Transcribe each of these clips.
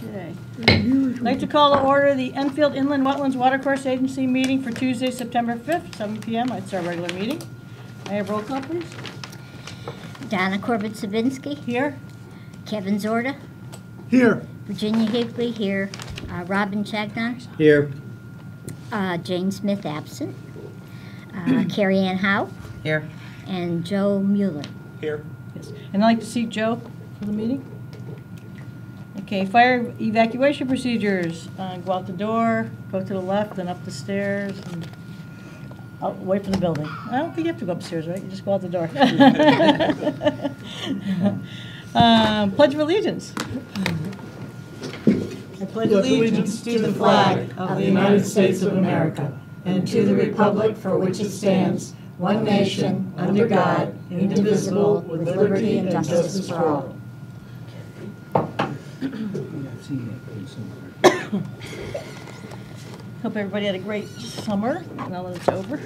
Okay. I'd like to call to order the Enfield Inland Wetlands Watercourse Agency meeting for Tuesday, September 5th, 7 p.m. It's our regular meeting. May I have roll call, please? Donna Corbett-Sabinsky. Here. Kevin Zorda. Here. Virginia Higley here. Robin Chagnon. Here. Jane Smith absent. Carrie Ann Howe. Here. And Joe Mueller. Here. Yes. And I'd like to seat Joe for the meeting. Okay, fire evacuation procedures. Go out the door, go to the left, and up the stairs, and out, away from the building. I don't think you have to go upstairs, right? You just go out the door. Pledge of Allegiance. I pledge allegiance to the flag of the United States of America and to the republic for which it stands, one nation, under God, indivisible, with liberty and justice for all. Hope everybody had a great summer, now that it's over.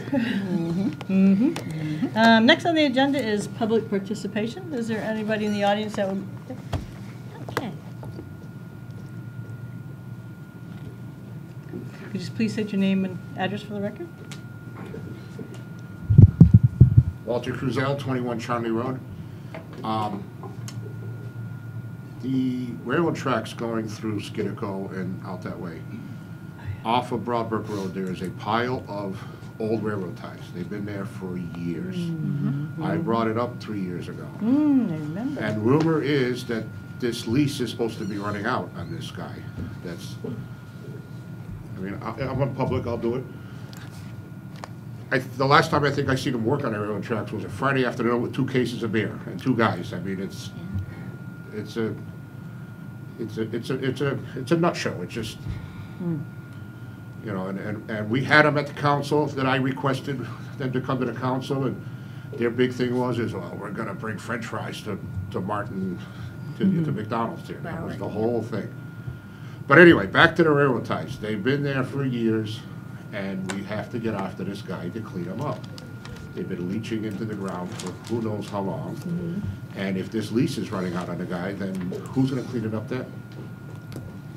Next on the agenda is public participation. Is there anybody in the audience that would? Okay. Could you please state your name and address for the record? Walter Cruzel, 21 Charlie Road. The railroad tracks going through Skiddaco and out that way. Off of Broadbrook Road, there is a pile of old railroad ties. They've been there for years. I brought it up 3 years ago. I remember. And rumor is that this lease is supposed to be running out on this guy. That's, I mean, I'm in public, I'll do it. The last time I think I seen him work on the railroad tracks was a Friday afternoon with 2 cases of beer and 2 guys. I mean, it's a nut show. It's just, you know, and we had them at the council that I requested them to come to the council, and their big thing was, well, we're gonna bring French fries to Martin, to McDonald's here. That was the whole thing. But anyway, back to the railroad ties. They've been there for years, and we have to get after this guy to clean them up. They've been leaching into the ground for who knows how long. And if this lease is running out on the guy, then who's gonna clean it up then?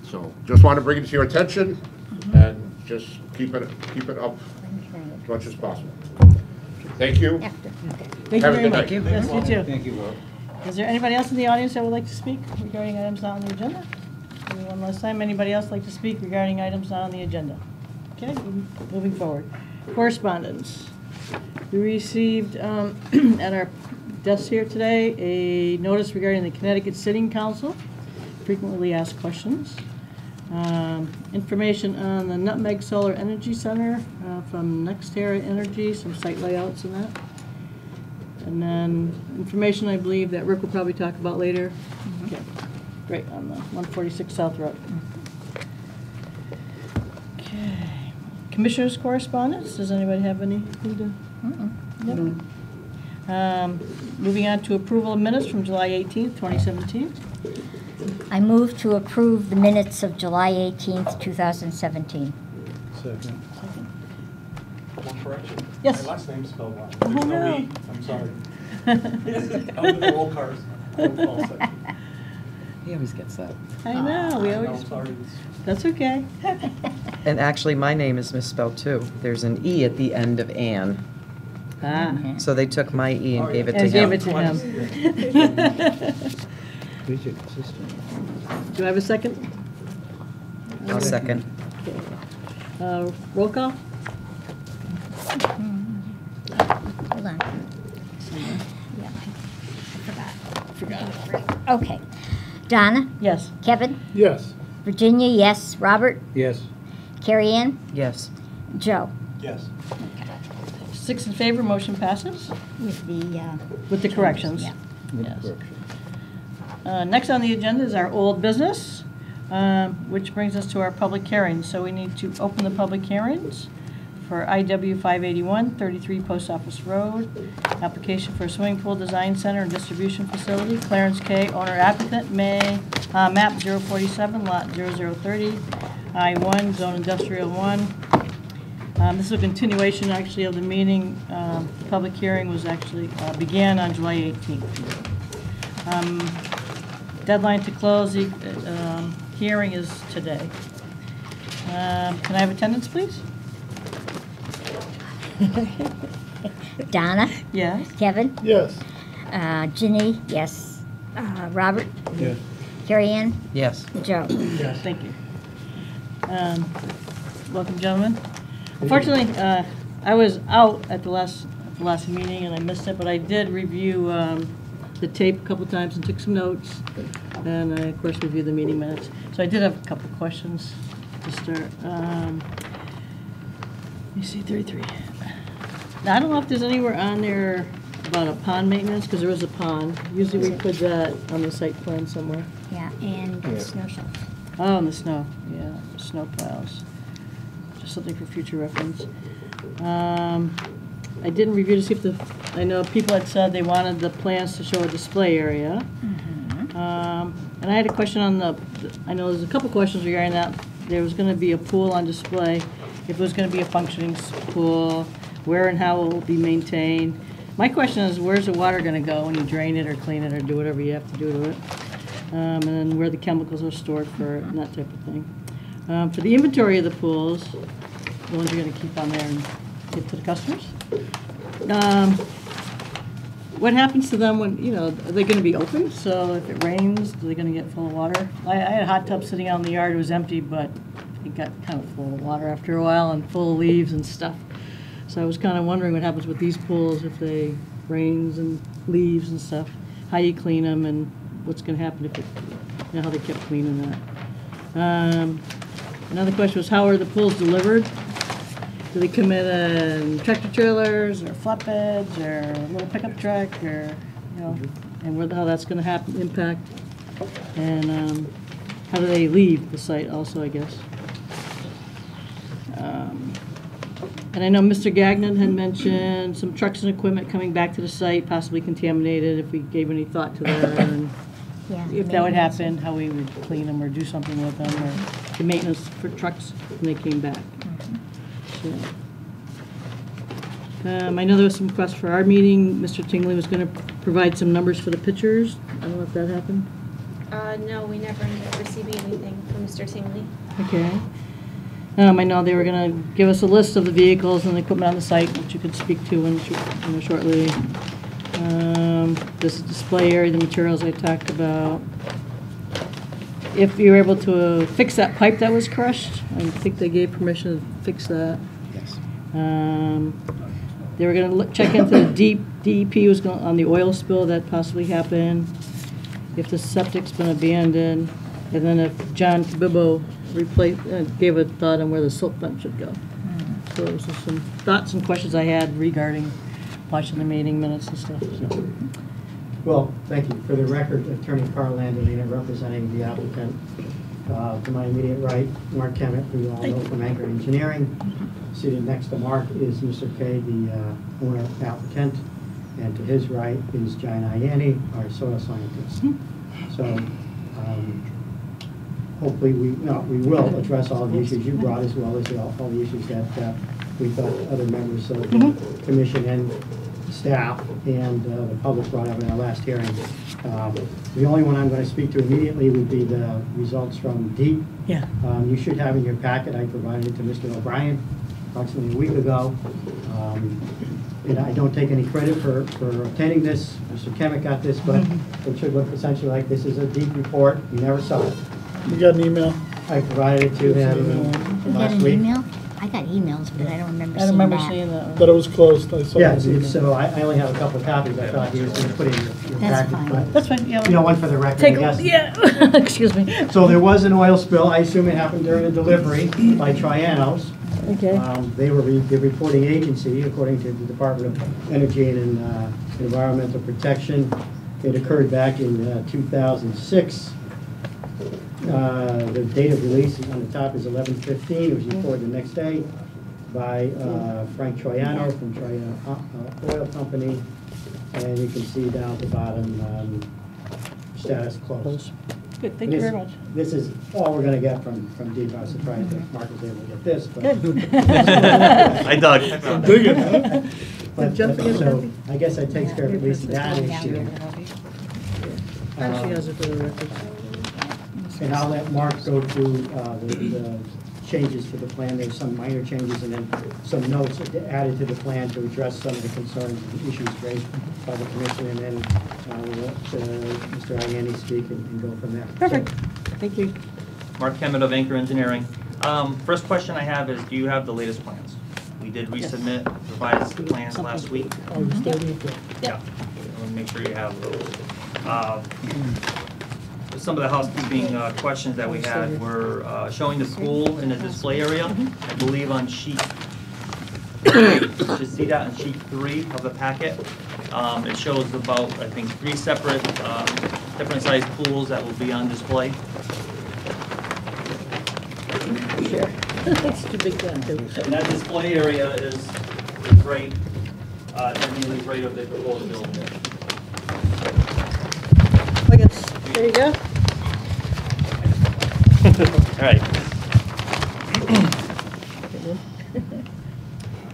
So just want to bring it to your attention and just keep it up as much as possible. Thank you. Thank you Have a very good much. night. Yes, you too. Thank you, Will. Is there anybody else in the audience that would like to speak regarding items not on the agenda? Maybe one last time. Anybody else like to speak regarding items not on the agenda? Okay, moving forward. Correspondence. We received at our desk here today a notice regarding the Connecticut Sitting Council, frequently asked questions. Information on the Nutmeg Solar Energy Center from NextEra Energy, some site layouts and that. And then information I believe that Rick will probably talk about later. Okay, great, on the 146 South Road. Okay, Commissioners' correspondence. Does anybody have anything to? Yep. Moving on to approval of minutes from July 18th, 2017. I move to approve the minutes of July 18th, 2017. Second. One correction. Yes. My last name's spelled wrong. Oh, There's no. no E. I'm sorry. I'm in the roll cars. Roll call section. He always gets that. I know, we No, always, I'm sorry. that's okay. And actually, my name is misspelled too. There's an E at the end of Ann. Ah. So they took my E and Oh, gave it to And him. gave it to him. Who's your assistant? Do I have a second? I'll second. Roll call? Hold on. Yeah, I forgot. Okay. Donna? Yes. Kevin? Yes. Virginia, yes. Robert? Yes. Carrie Ann? Yes. Joe? Yes. 6 in favor, motion passes With the, with the corrections. yeah. Yes. Next on the agenda is our old business, which brings us to our public hearings. So we need to open the public hearings for IW 581, 33 Post Office Road, application for a swimming pool design center and distribution facility. Clarence K., owner applicant, map 047, lot 0030, I-1, zone industrial 1. This is a continuation, actually, of the meeting. The public hearing was actually began on July 18th. Deadline to close the hearing is today. Can I have attendance, please? Donna, Yes. Kevin, Yes. Ginny, yes. Robert, Yes. Carrie Ann, Yes. Joe. Thank you. Welcome, gentlemen. Unfortunately, I was out at the last meeting and I missed it, but I did review the tape a couple times and took some notes, and I, of course, reviewed the meeting minutes. So I did have a couple questions to start. Let me see, 33. Now, I don't know if there's anywhere on there about a pond maintenance, because there is a pond. Usually we put that on the site plan somewhere. Yeah, and snow shelf. Oh, and the snow, yeah, snow piles. Just something for future reference. I didn't review to see if I know people had said they wanted the plans to show a display area. And I had a question on I know there's a couple questions regarding that. There was gonna be a pool on display, if it was gonna be a functioning pool, where and how it will be maintained. My question is, where's the water gonna go when you drain it or clean it or do whatever you have to do to it? And then where the chemicals are stored for it and that type of thing. For the inventory of the pools, the ones you're gonna keep on there and give to the customers. What happens to them when, are they gonna be open? So if it rains, are they gonna get full of water? I had a hot tub sitting out in the yard, it was empty, but it got kind of full of water after a while and full of leaves and stuff. So I was kind of wondering what happens with these pools if they rains and leaves and stuff, how you clean them and what's gonna happen if how they kept cleaning that. Another question was, how are the pools delivered? Do they come in tractor trailers or flatbeds or a little pickup truck or, and how that's gonna impact? And how do they leave the site also, I guess? And I know Mr. Gagnon had mentioned some trucks and equipment coming back to the site, possibly contaminated, if we gave any thought to that. And Yeah. if that would happen, how we would clean them or do something with them, or the maintenance for trucks when they came back. So, I know there was some requests for our meeting. Mr. Tingley was going to provide some numbers for the pictures. I don't know if that happened. No, we never ended up receiving anything from Mr. Tingley. Okay. I know they were going to give us a list of the vehicles and the equipment on the site, which you could speak to shortly. This is display area, the materials I talked about. If you were able to fix that pipe that was crushed, I think they gave permission to fix that. Yes. They were going to check into the DEP was going on the oil spill that possibly happened, if the septic's been abandoned, and then if John Cabibbo gave a thought on where the silt fence should go. So those are some thoughts and questions I had regarding watching the meeting minutes and stuff. So. Well, thank you. For the record, Attorney Carl Landolina representing the applicant. To my immediate right, Mark Kemet, who you all know from Anchor Engineering. Seated next to Mark is Mr. Kay, the owner applicant. And to his right is John Ianni, our soil scientist. So hopefully we will address all the issues you brought, as well as all the issues that we thought other members of the commission and staff and the public brought up in our last hearing. The only one I'm going to speak to immediately would be the results from DEEP. Yeah. You should have in your packet, I provided it to Mr. O'Brien approximately a week ago. And I don't take any credit for obtaining this. Mr. Kemet got this, but it should look essentially like this is a DEEP report. You never saw it. You got an email? I provided it to him You got last an week. email? I got emails, but I don't remember I seeing remember that. seeing that one. That it was closed. I saw Yeah, this email. so I only have a couple of copies. I thought he was going to put in your That's packet. fine. But, That's fine, yeah. one for the record, Take I a, guess. yeah, excuse me. So there was an oil spill. I assume it happened during the delivery by Trianos. Okay. They were the reporting agency, according to the Department of Energy and Environmental Protection. It occurred back in 2006. The date of release on the top is 11/15. It was reported the next day by Frank Troiano from Troiano Oil Company. And you can see down at the bottom, status closed. Good, thank you very much. This is all we're going to get from DEEP. I was surprised that Mark was able to get this. But I dug. Dig it, huh? But, Did Jeff get a so copy? I guess that takes care of at least that issue. She has it for the record. And I'll let Mark go through the changes to the plan. There's some minor changes and then some notes added to the plan to address some of the concerns and issues raised by the commission. And then we'll let Mr. Ianni speak and go from there. Perfect. Thank you. Mark Kemet of Anchor Engineering. First question I have is, do you have the latest plans? We did resubmit revised plans last week. Oh, you still need that? Yeah. I want to make sure you have those. Some of the housekeeping questions that we had were showing the pool in the display area. I believe on sheet, you should see that on sheet 3 of the packet. It shows about, I think, 3 separate, different sized pools that will be on display. Sure. It's too big then, too. And that display area is right, immediately right of the proposed building. There you go. All right.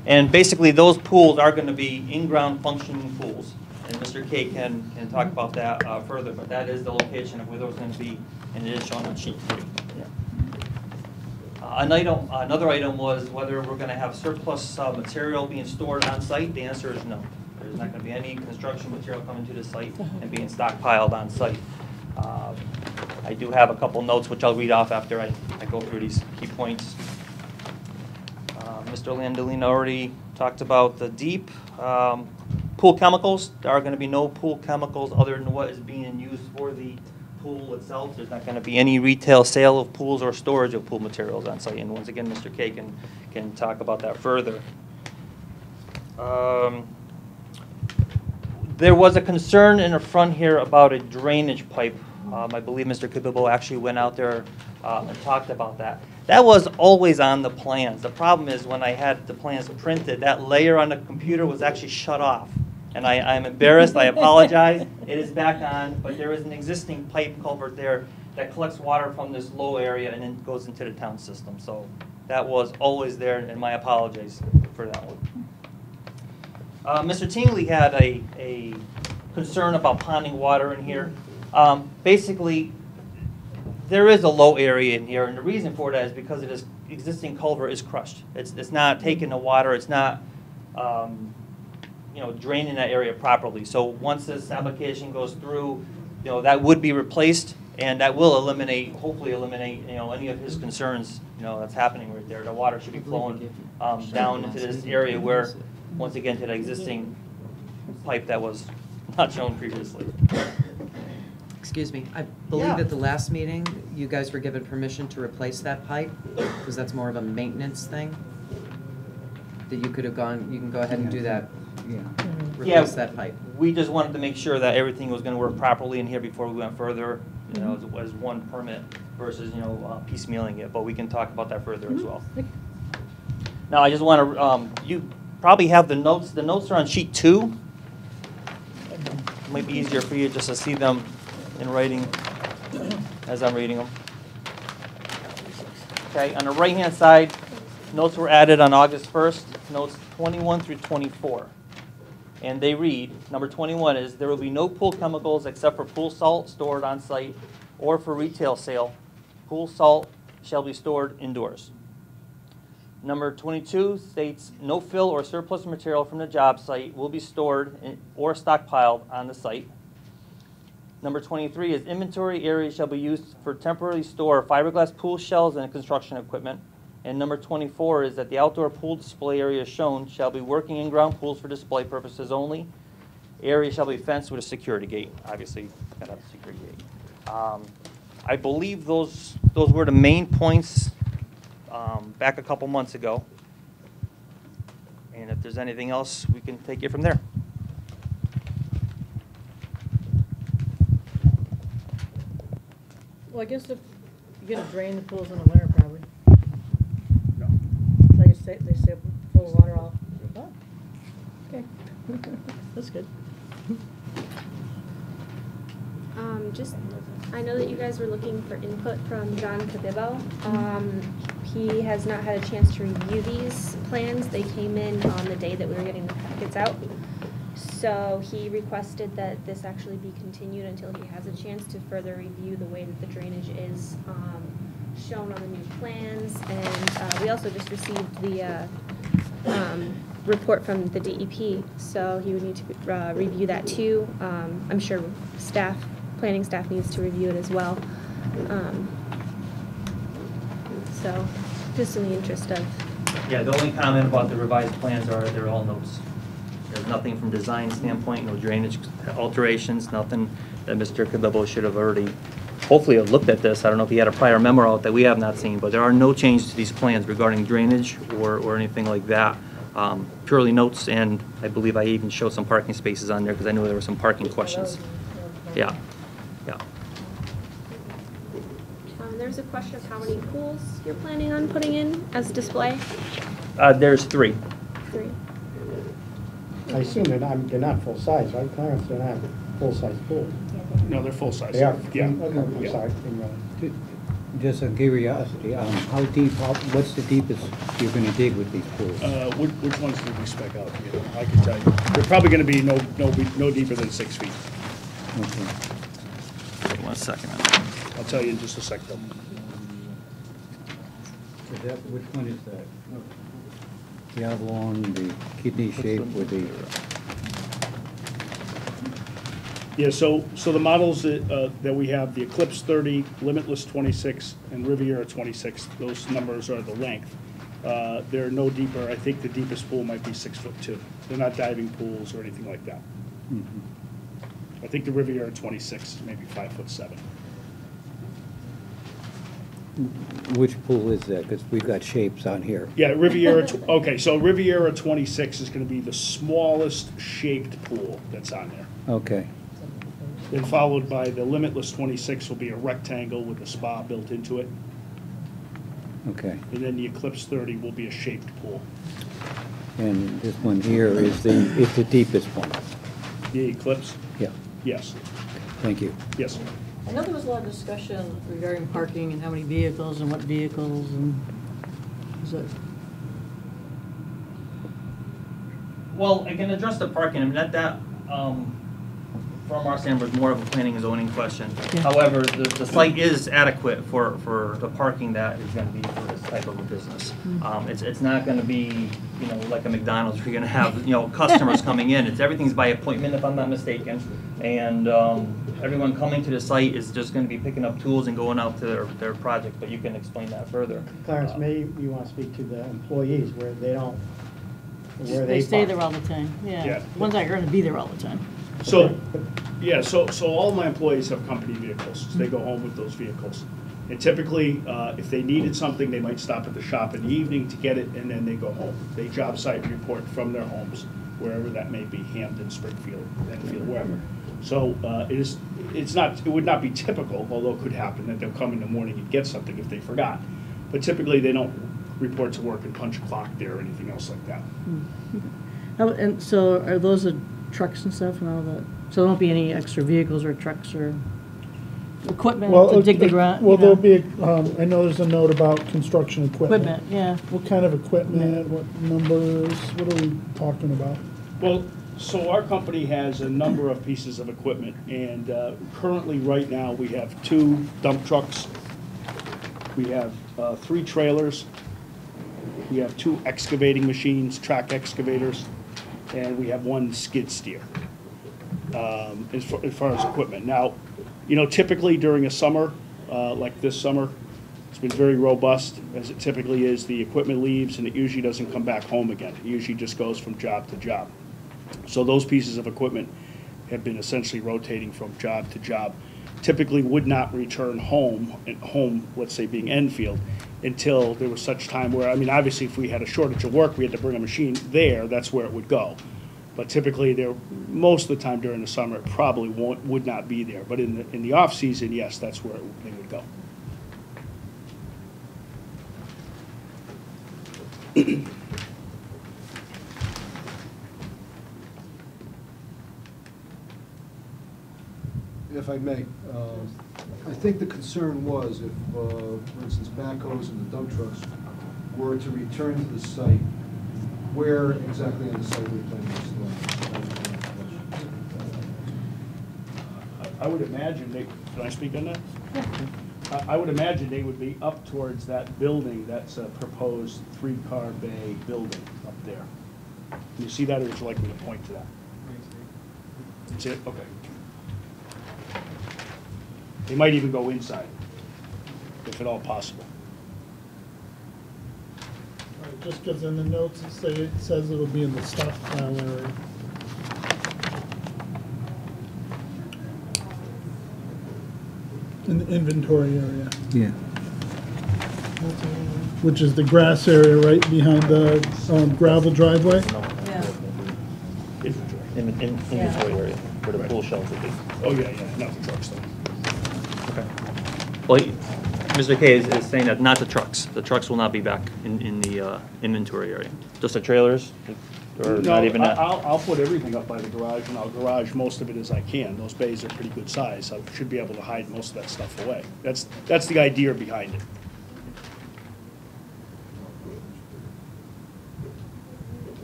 And basically, those pools are going to be in-ground functioning pools. And Mr. K can talk about that further, but that is the location of where those are going to be, and it is shown on sheet 3. Another item was whether we're going to have surplus material being stored on site. The answer is no. There's not going to be any construction material coming to the site and being stockpiled on site. I do have a couple notes which I'll read off after I go through these key points. Mr. Landolino already talked about the deep pool chemicals. There are going to be no pool chemicals other than what is being used for the pool itself. There's not going to be any retail sale of pools or storage of pool materials on site. And once again, Mr. K can talk about that further. There was a concern in the front here about a drainage pipe. I believe Mr. Kabibo actually went out there and talked about that. That was always on the plans. The problem is when I had the plans printed, that layer on the computer was actually shut off. And I'm embarrassed, I apologize. It is back on, but there is an existing pipe culvert there that collects water from this low area and then goes into the town system. So that was always there, and my apologies for that one. Mr. Tingley had a concern about ponding water in here. Basically, there is a low area in here, and the reason for that is because this existing culvert is crushed. It's not taking the water. It's not draining that area properly. So once this application goes through, that would be replaced, and that will hopefully eliminate any of his concerns. That's happening right there. The water should be flowing down into this area where, once again, to the existing pipe that was not shown previously. Excuse me, I believe at the last meeting, you guys were given permission to replace that pipe, because that's more of a maintenance thing. That you could have gone, you can go ahead and do that. Replace that pipe. We just wanted to make sure that everything was going to work properly in here before we went further, as one permit versus, piecemealing it, but we can talk about that further as well. Now, I just want to, you probably have the notes. The notes are on sheet 2. It might be easier for you just to see them in writing as I'm reading them. Okay, on the right-hand side, notes were added on August 1st, notes 21 through 24. And they read, number 21 is, there will be no pool chemicals except for pool salt stored on site or for retail sale. Pool salt shall be stored indoors. Number 22 states, no fill or surplus material from the job site will be stored or stockpiled on the site. Number 23 is, inventory areas shall be used for temporarily store fiberglass pool shells and construction equipment. And number 24 is that the outdoor pool display area shown shall be working in-ground pools for display purposes only. Area shall be fenced with a security gate. Obviously, gotta have a security gate. I believe those were the main points back a couple months ago. And if there's anything else, we can take it from there. Well, I guess if you're gonna drain the pools in the winter, probably. No. They stay full of water all. Oh, okay. That's good. I know that you guys were looking for input from John Kabibo. He has not had a chance to review these plans. They came in on the day that we were getting the packets out. So he requested that this actually be continued until he has a chance to further review the way that the drainage is shown on the new plans. And we also just received the report from the DEP, so he would need to review that too. I'm sure planning staff needs to review it as well. So just in the interest of. Yeah, the only comment about the revised plans are they're all notes. There's nothing from design standpoint, no drainage alterations, nothing that Mr. Cabello should have already, hopefully have looked at this. I don't know if he had a prior memo out that we have not seen, but there are no changes to these plans regarding drainage or anything like that. Purely notes, and I believe I even showed some parking spaces on there because I knew there were some parking questions. Yeah, yeah. There's a question of how many pools you're planning on putting in as display? There's 3. 3. I assume they're not full-size, right, Clarence? They're not full-size pools. No, they're full-size. They are? Yeah. Okay, I'm Yeah. sorry. Didn't realize. Just a curiosity, how deep, what's the deepest you're gonna dig with these pools? Which ones did we spec out? You know, I can tell you. They're probably gonna be no deeper than 6 feet. Okay. 1 second. I'll tell you in just a second. Which one is that? The oblong, the kidney shape with the, Yeah, so the models that we have, the Eclipse 30, Limitless 26, and Riviera 26, those numbers are the length. They're no deeper. I think the deepest pool might be 6'2". They're not diving pools or anything like that. I think the Riviera 26 is maybe 5'7". which pool is that? Because we've got shapes on here. Yeah, Riviera, okay, so Riviera 26 is gonna be the smallest shaped pool that's on there. Okay, Then followed by the Limitless 26 will be a rectangle with a spa built into it. okay. And then the Eclipse 30 will be a shaped pool. And this one here is the deepest one. The Eclipse, Yeah, yes, thank you. yes. I know there was a lot of discussion regarding parking and how many vehicles and what vehicles and, is it, Well, I can address the parking. I mean, that from our standpoint, was more of a planning and zoning question. Yeah. However, the site is adequate for the parking that is going to be for this type of a business. It's not going to be, you know, like a McDonald's where you're going to have, you know, customers coming in. Everything's by appointment, if I'm not mistaken. And everyone coming to the site is just going to be picking up tools and going out to their project, but you can explain that further. Clarence, maybe you want to speak to the employees where they don't, where they stay park. there all the time, Yeah. yeah. The ones that are gonna be there all the time. So, yeah, so all my employees have company vehicles, so they go home with those vehicles. And typically, if they needed something, they might stop at the shop in the evening to get it, and then they go home. They job site report from their homes, wherever that may be, Hampton, Springfield, Enfield, wherever. So it would not be typical, although it could happen, that they'll come in the morning and get something if they forgot. But typically, they don't report to work and punch a clock there or anything else like that. And so are those the trucks and stuff and all that? So there won't be any extra vehicles or trucks or equipment to dig the ground? Well, you know? there'll be, I know there's a note about construction equipment. Equipment, yeah. What kind of equipment, what numbers, what are we talking about? Well, so our company has a number of pieces of equipment, and currently, right now, we have 2 dump trucks. We have 3 trailers. We have 2 excavating machines, track excavators, and we have 1 skid steer, as far as equipment. Now, you know, typically during a summer, like this summer, it's been very robust, as it typically is. The equipment leaves, and it usually doesn't come back home again. It usually just goes from job to job. So those pieces of equipment have been essentially rotating from job to job. Typically would not return home, let's say being Enfield, until there was such time where, I mean, obviously if we had a shortage of work, we had to bring a machine there, that's where it would go. But typically most of the time during the summer, it probably would not be there. But in the off season, yes, that's where they would go. If I may, I think the concern was if, for instance, backhoes and the dump trucks were to return to the site, where exactly on the site we plan to store? I would imagine they, can I speak on that? I would imagine they would be up towards that building, that's a proposed three-car bay building up there. Can you see that, or would you like me to point to that? That's it? Okay. They might even go inside, if at all possible. Just because in the notes it says it'll be in the stockpile area. In the inventory area, Yeah. which is the grass area right behind the gravel driveway. Inventory area, where the pool shelves would be. Oh, yeah, not the trucks though. Okay. Well, Mr. Kay is saying that not the trucks. The trucks will not be back in the inventory area. Just the trailers, or not even that? I'll put everything up by the garage, and I'll garage most of it as I can. Those bays are pretty good size. I should be able to hide most of that stuff away. That's the idea behind it.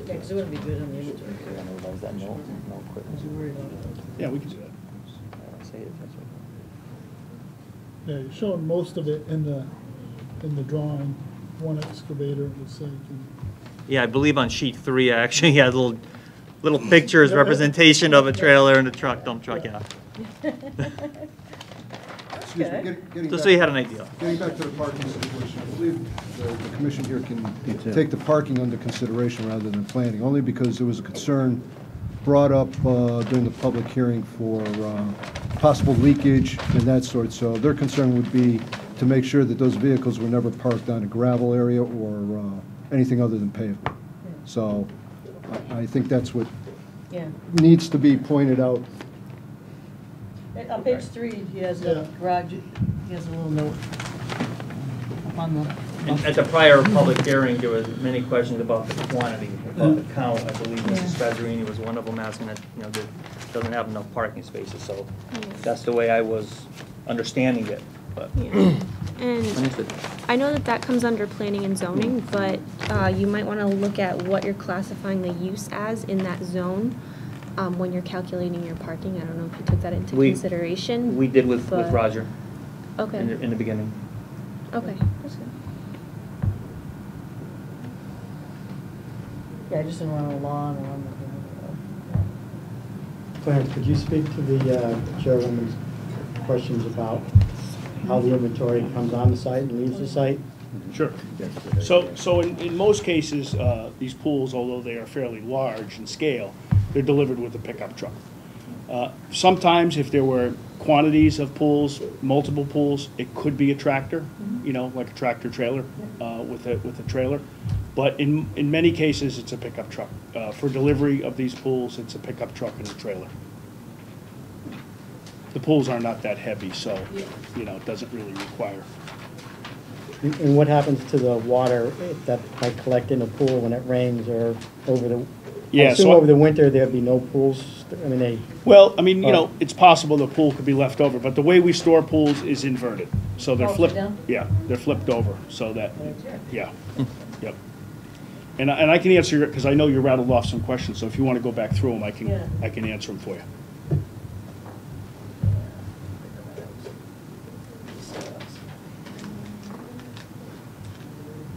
Yeah, because it wouldn't be good in the inventory. Yeah, we can do that. Yeah, you're showing most of it in the drawing. One excavator, it looks like. Yeah, I believe on sheet 3, I actually had little pictures, representation of a trailer and a truck, dump truck, yeah. Excuse me, getting Just so back- you had an idea. Getting back to the parking situation, I believe the commission here can take the parking under consideration rather than planning, only because there was a concern brought up during the public hearing for possible leakage and that sort. So their concern would be to make sure that those vehicles were never parked on a gravel area or anything other than pavement. So I think that's what Yeah. needs to be pointed out. On page 3, he has a garage, he has a little note up on the. And at the prior public hearing, there was many questions about the quantity, about the count. I believe Mrs. Spazzarini was one of them asking that, there doesn't have enough parking spaces, so that's the way I was understanding it, but. Yeah. And Understood. I know that comes under planning and zoning, but you might want to look at what you're classifying the use as in that zone when you're calculating your parking. I don't know if you took that into consideration. We did with but- Roger Okay. in the beginning. Okay. That's good. Yeah, I just didn't want a lawn or on Clarence, could you speak to the chairwoman's questions about how the inventory comes on the site and leaves the site? Sure. So in most cases, these pools, although they are fairly large in scale, they're delivered with a pickup truck. Sometimes if there were quantities of pools, multiple pools, it could be a tractor, like a tractor trailer with a trailer. But in many cases, it's a pickup truck. For delivery of these pools, it's a pickup truck and a trailer. The pools are not that heavy, so, it doesn't really require. And what happens to the water that might collect in the pool when it rains or over the, I Yeah, assume so over the winter there'd be no pools? I mean, Well, it's possible the pool could be left over, but the way we store pools is inverted. So they're Upside flipped, down? yeah, they're flipped over, so that, yeah, yep. And I can answer your, because I know you rattled off some questions, so if you want to go back through them, I can answer them for you.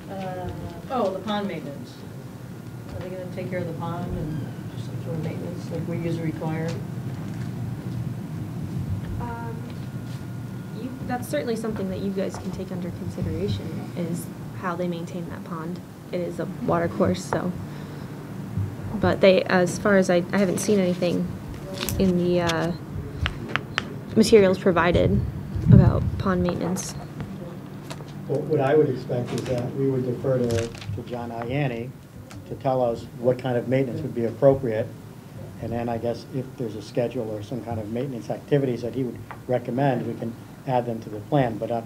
The pond maintenance. Are they gonna take care of the pond and just some sort of maintenance like we usually require? That's certainly something that you guys can take under consideration, is how they maintain that pond. It is a water course, so. But as far as I haven't seen anything in the materials provided about pond maintenance. Well, what I would expect is that we would defer to John Ianni to tell us what kind of maintenance would be appropriate. And then I guess if there's a schedule or some kind of maintenance activities that he would recommend, we can add them to the plan. But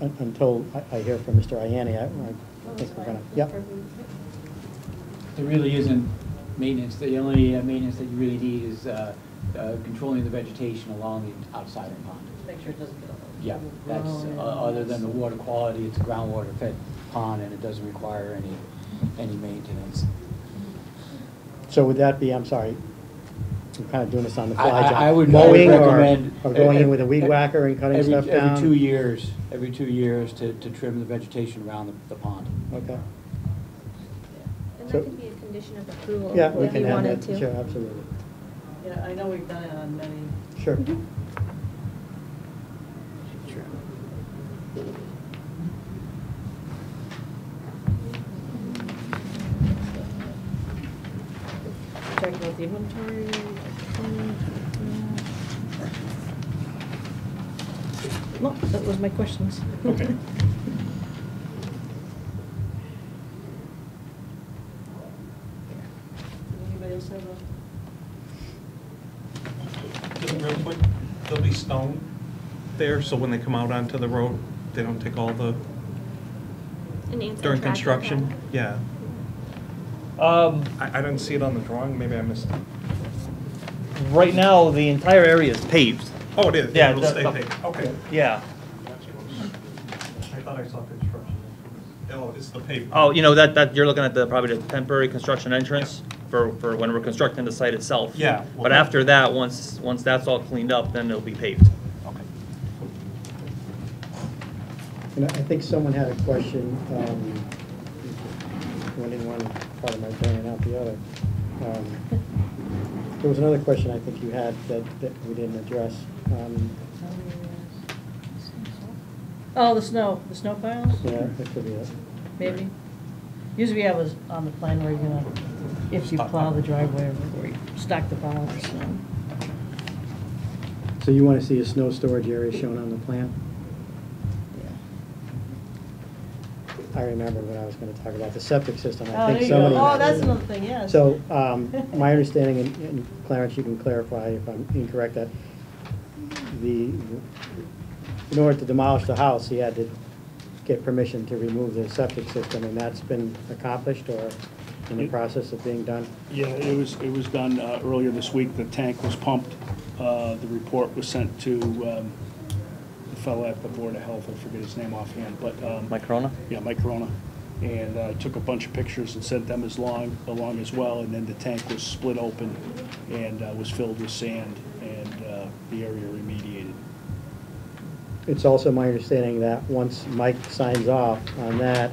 until I hear from Mr. Ianni, I think we're gonna, yep. There really isn't maintenance. The only maintenance that you really need is controlling the vegetation along the outside of the pond. Make sure it doesn't get all. Yeah, that's, other than the water quality, it's a groundwater fed pond and it doesn't require any maintenance. So would that be, I'm sorry, I'm kind of doing this on the I- fly, John. I would Mowing recommend or going in with a weed whacker and cutting stuff down? Every 2 years, to trim the vegetation around the pond. Okay. And So- that could be a condition of approval Yeah, we if can you have wanted that, to. sure, absolutely. Yeah, I know we've done it on many. Sure. Talk about the inventory. No, that was my questions. Okay. Anybody else have a? Just real quick, there'll be stone there, so when they come out onto the road, they don't take all the, An answer during track construction? impact. Yeah. I didn't see it on the drawing, maybe I missed it. Right now, the entire area is paved. Oh, it is? Yeah, It'll the- stay paved, okay. Yeah. I thought I saw construction. Oh, it's the paved. Oh, you know, that, you're looking at probably the temporary construction entrance for when we're constructing the site itself. Yeah. But after that, once that's all cleaned up, then it'll be paved. Okay. And I think someone had a question, one in one part of my brain and out the other. There was another question I think you had that we didn't address. Oh, the snow piles? Yeah, that could be it. Maybe. Usually we have us on the plan where you're gonna, if you plow the driveway, where you stack the pile of snow. So you want to see a snow storage area shown on the plan? I remember when I was going to talk about the septic system. I Oh, think there you somebody. go. Oh, that's another thing, yes. So, my understanding, and Clarence, you can clarify if I'm incorrect, that in order to demolish the house, he had to get permission to remove the septic system, and that's been accomplished or in the process of being done? Yeah, it was done earlier this week. The tank was pumped. The report was sent to the fellow at the Board of Health, I forget his name offhand, but. Mike Corona? Yeah, Mike Corona. And took a bunch of pictures and sent them along as well, and then the tank was split open and was filled with sand, and the area remediated. It's also my understanding that once Mike signs off on that,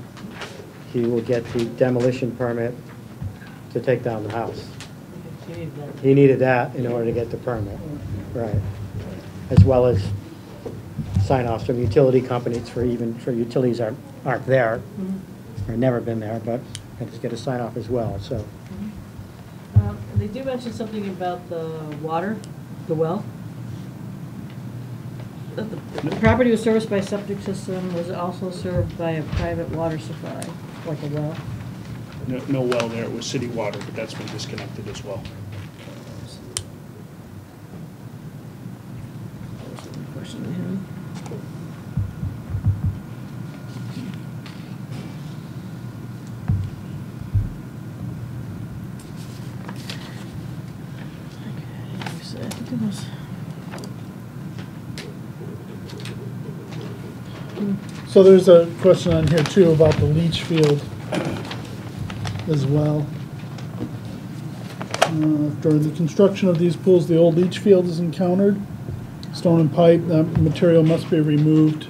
he will get the demolition permit to take down the house. He needed that in order to get the permit, right. As well as sign-offs from utility companies for utilities aren't there, or never been there, but had to get a sign-off as well, so. They do mention something about the water, the well. That the property was serviced by a septic system, was also served by a private water supply, like a well. No well there, it was city water, but that's been disconnected as well. That was the question I had. So there's a question on here too about the leach field as well. During the construction of these pools, the old leach field is encountered. Stone and pipe, that material must be removed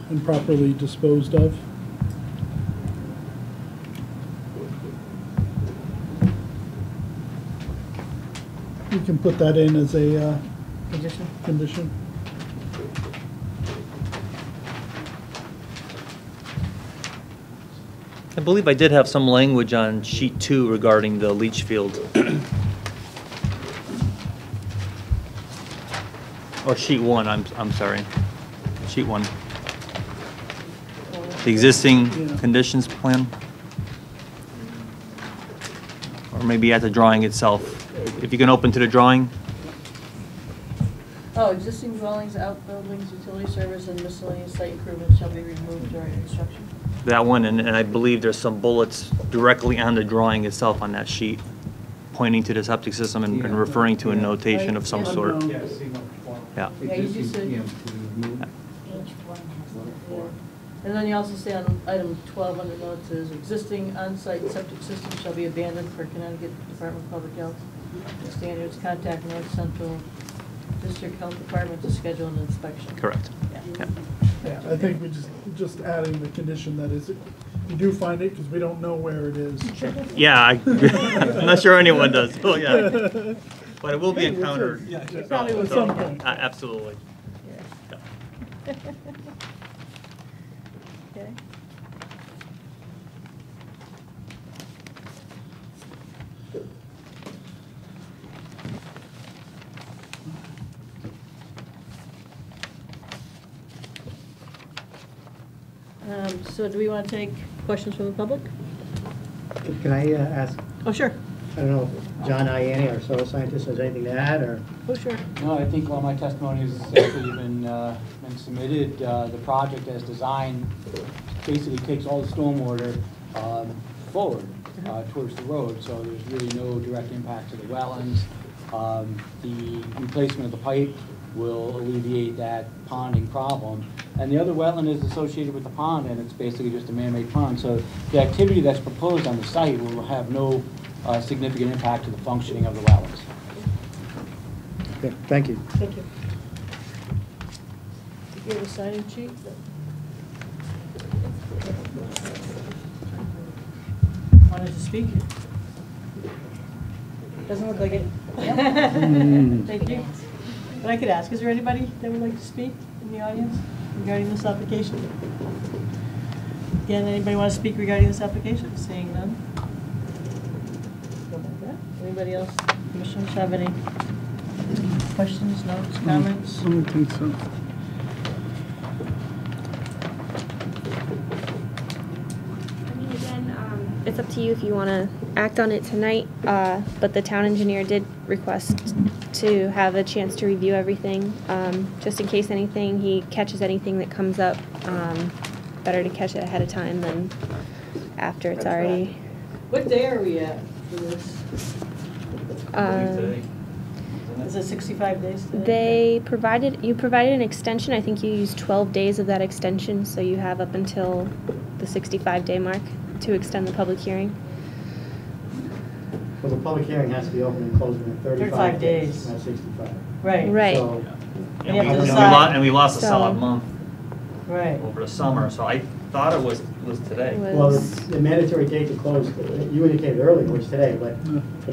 and properly disposed of. You can put that in as a condition. I believe I did have some language on sheet 2 regarding the leach field. Or sheet 1, I'm sorry. Sheet 1. The existing conditions plan? Or maybe at the drawing itself. If you can open to the drawing. Oh, existing dwellings, outbuildings, utility service, and miscellaneous site improvements shall be removed during construction. That one, and I believe there's some bullets directly on the drawing itself on that sheet, pointing to the septic system and referring to a notation of some sort. Yeah, see no performance. Yeah. Yeah, you just said. And then you also say on item 12 under notes is existing on-site septic system shall be abandoned for Connecticut Department of Public Health. standards, contact North Central District Health Department to schedule an inspection. Correct. Yeah. Yeah, I think we just adding the condition that is, you do find it, because we don't know where it is. Yeah, I'm not sure anyone does, oh, yeah. But it will be encountered. Probably with some point. Absolutely. Yeah. Okay. So do we want to take questions from the public? Can I ask, Oh, sure. I don't know, if John Ianni, our soil scientist, has anything to add, or? Oh, sure. No, I think all my testimony has actually been submitted. The project as designed basically takes all the stormwater forward towards the road, so there's really no direct impact to the wetlands. The replacement of the pipe will alleviate that ponding problem. And the other wetland is associated with the pond, and it's basically just a man-made pond. So the activity that's proposed on the site will have no significant impact to the functioning of the wetlands. Okay, thank you. Thank you. Did you have a signing sheet? Wanted to speak? Doesn't look like it. Thank you. But I could ask, is there anybody that would like to speak in the audience regarding this application? Again, anybody want to speak regarding this application? Seeing none. Go like that. Anybody else? Commissioners have any questions, notes, comments? I don't think so. I mean, again, it's up to you if you want to act on it tonight, but the town engineer did request to have a chance to review everything, just in case he catches anything that comes up. Better to catch it ahead of time than after it's already. What day are we at for this? Is it 65 days today? You provided an extension. I think you used 12 days of that extension, so you have up until the 65-day mark to extend the public hearing. Well, the public hearing has to be open and closed within 35 days, not 65. Right. Right. So, And you have to decide. And we lost a So- solid month Right. over the summer, so I thought it was today. It well, was- the mandatory date to close, you indicated earlier was today, but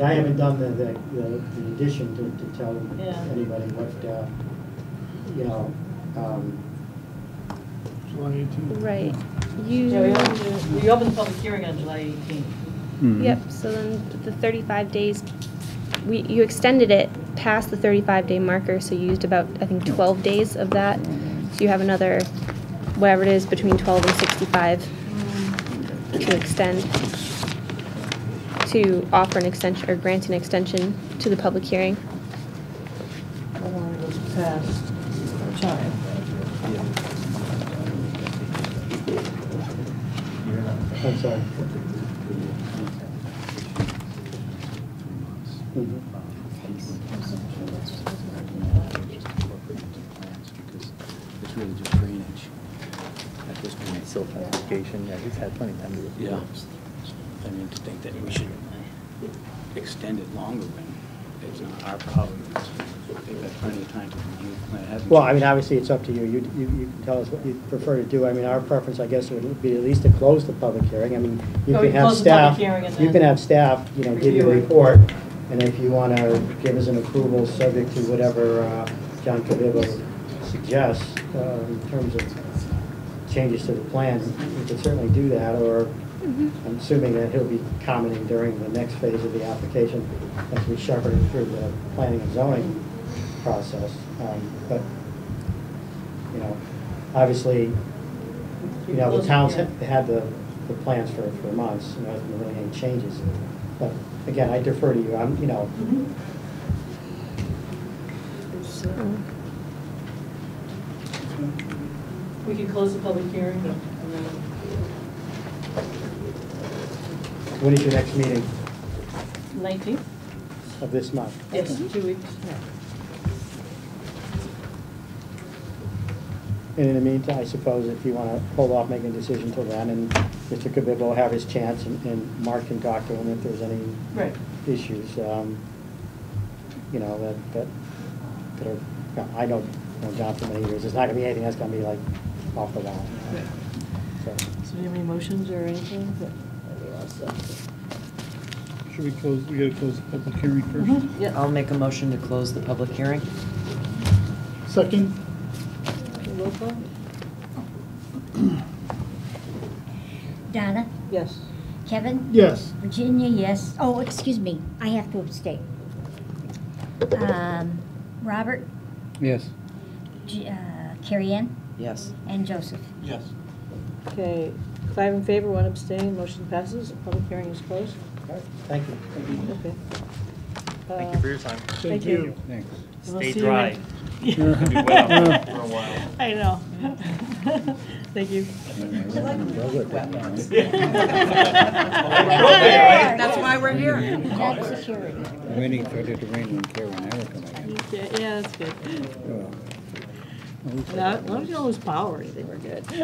I haven't done the addition to tell Yeah. anybody what, you know, July 18th. Right. We opened the public hearing on July 18th. Yep, so then the 35 days, you extended it past the 35-day marker, so you used about, I think, 12 days of that. So you have another, whatever it is, between 12 and 65 to extend, to offer an extension, or grant an extension to the public hearing. I don't want to go past our time. I'm sorry. Mhm. It's really just drainage at this point. Silt application, yeah, he's had plenty of time to review. Yeah. I mean, to think that we should extend it longer when it's not our problem. They've had plenty of time to review. It hasn't Well, I mean, changed. obviously, it's up to you. You can tell us what you prefer to do. I mean, our preference, I guess, would be at least to close the public hearing. I mean, you Oh, we can have close the public staff, hearing and you then can have staff, give you a review it. report, and if you want to give us an approval subject to whatever John Cavivo suggests in terms of changes to the plan, we could certainly do that, or I'm assuming that he'll be commenting during the next phase of the application as we shepherd it through the planning and zoning process. But, obviously, the town's had the plans for months, and there hasn't been really any changes. But again, I defer to you. We can close the public hearing and then When is your next meeting 19th? of this month? Yes, 2 weeks. And in the meantime, I suppose if you want to hold off making a decision till then, and Mr. Cavivo will have his chance, and Mark can talk to him if there's any Right. issues. you know, that are, I know John for many years, it's not gonna be anything that's gonna be like off the wall. So, So do you have any motions or anything? Should we close, we gotta close the public hearing first? Yeah. I'll make a motion to close the public hearing. Second? Roll call? Donna? Yes. Kevin? Yes. Virginia, yes. Oh, excuse me, I have to abstain. Robert? Yes. Carrie Ann? Yes. And Joseph? Yes. Okay, 5 in favor, 1 abstain, motion passes. Public hearing is closed. thank you. Okay. Thank you for your time. Thank you. Thanks. We'll Stay see you dry. next- It'll be wet out there for a while. I know. Thank you. That's why we're here. Job security. Waiting for it to rain when Carrie and I were coming in. Yeah, that's good. No, as long as you don't lose power or anything, we're good. I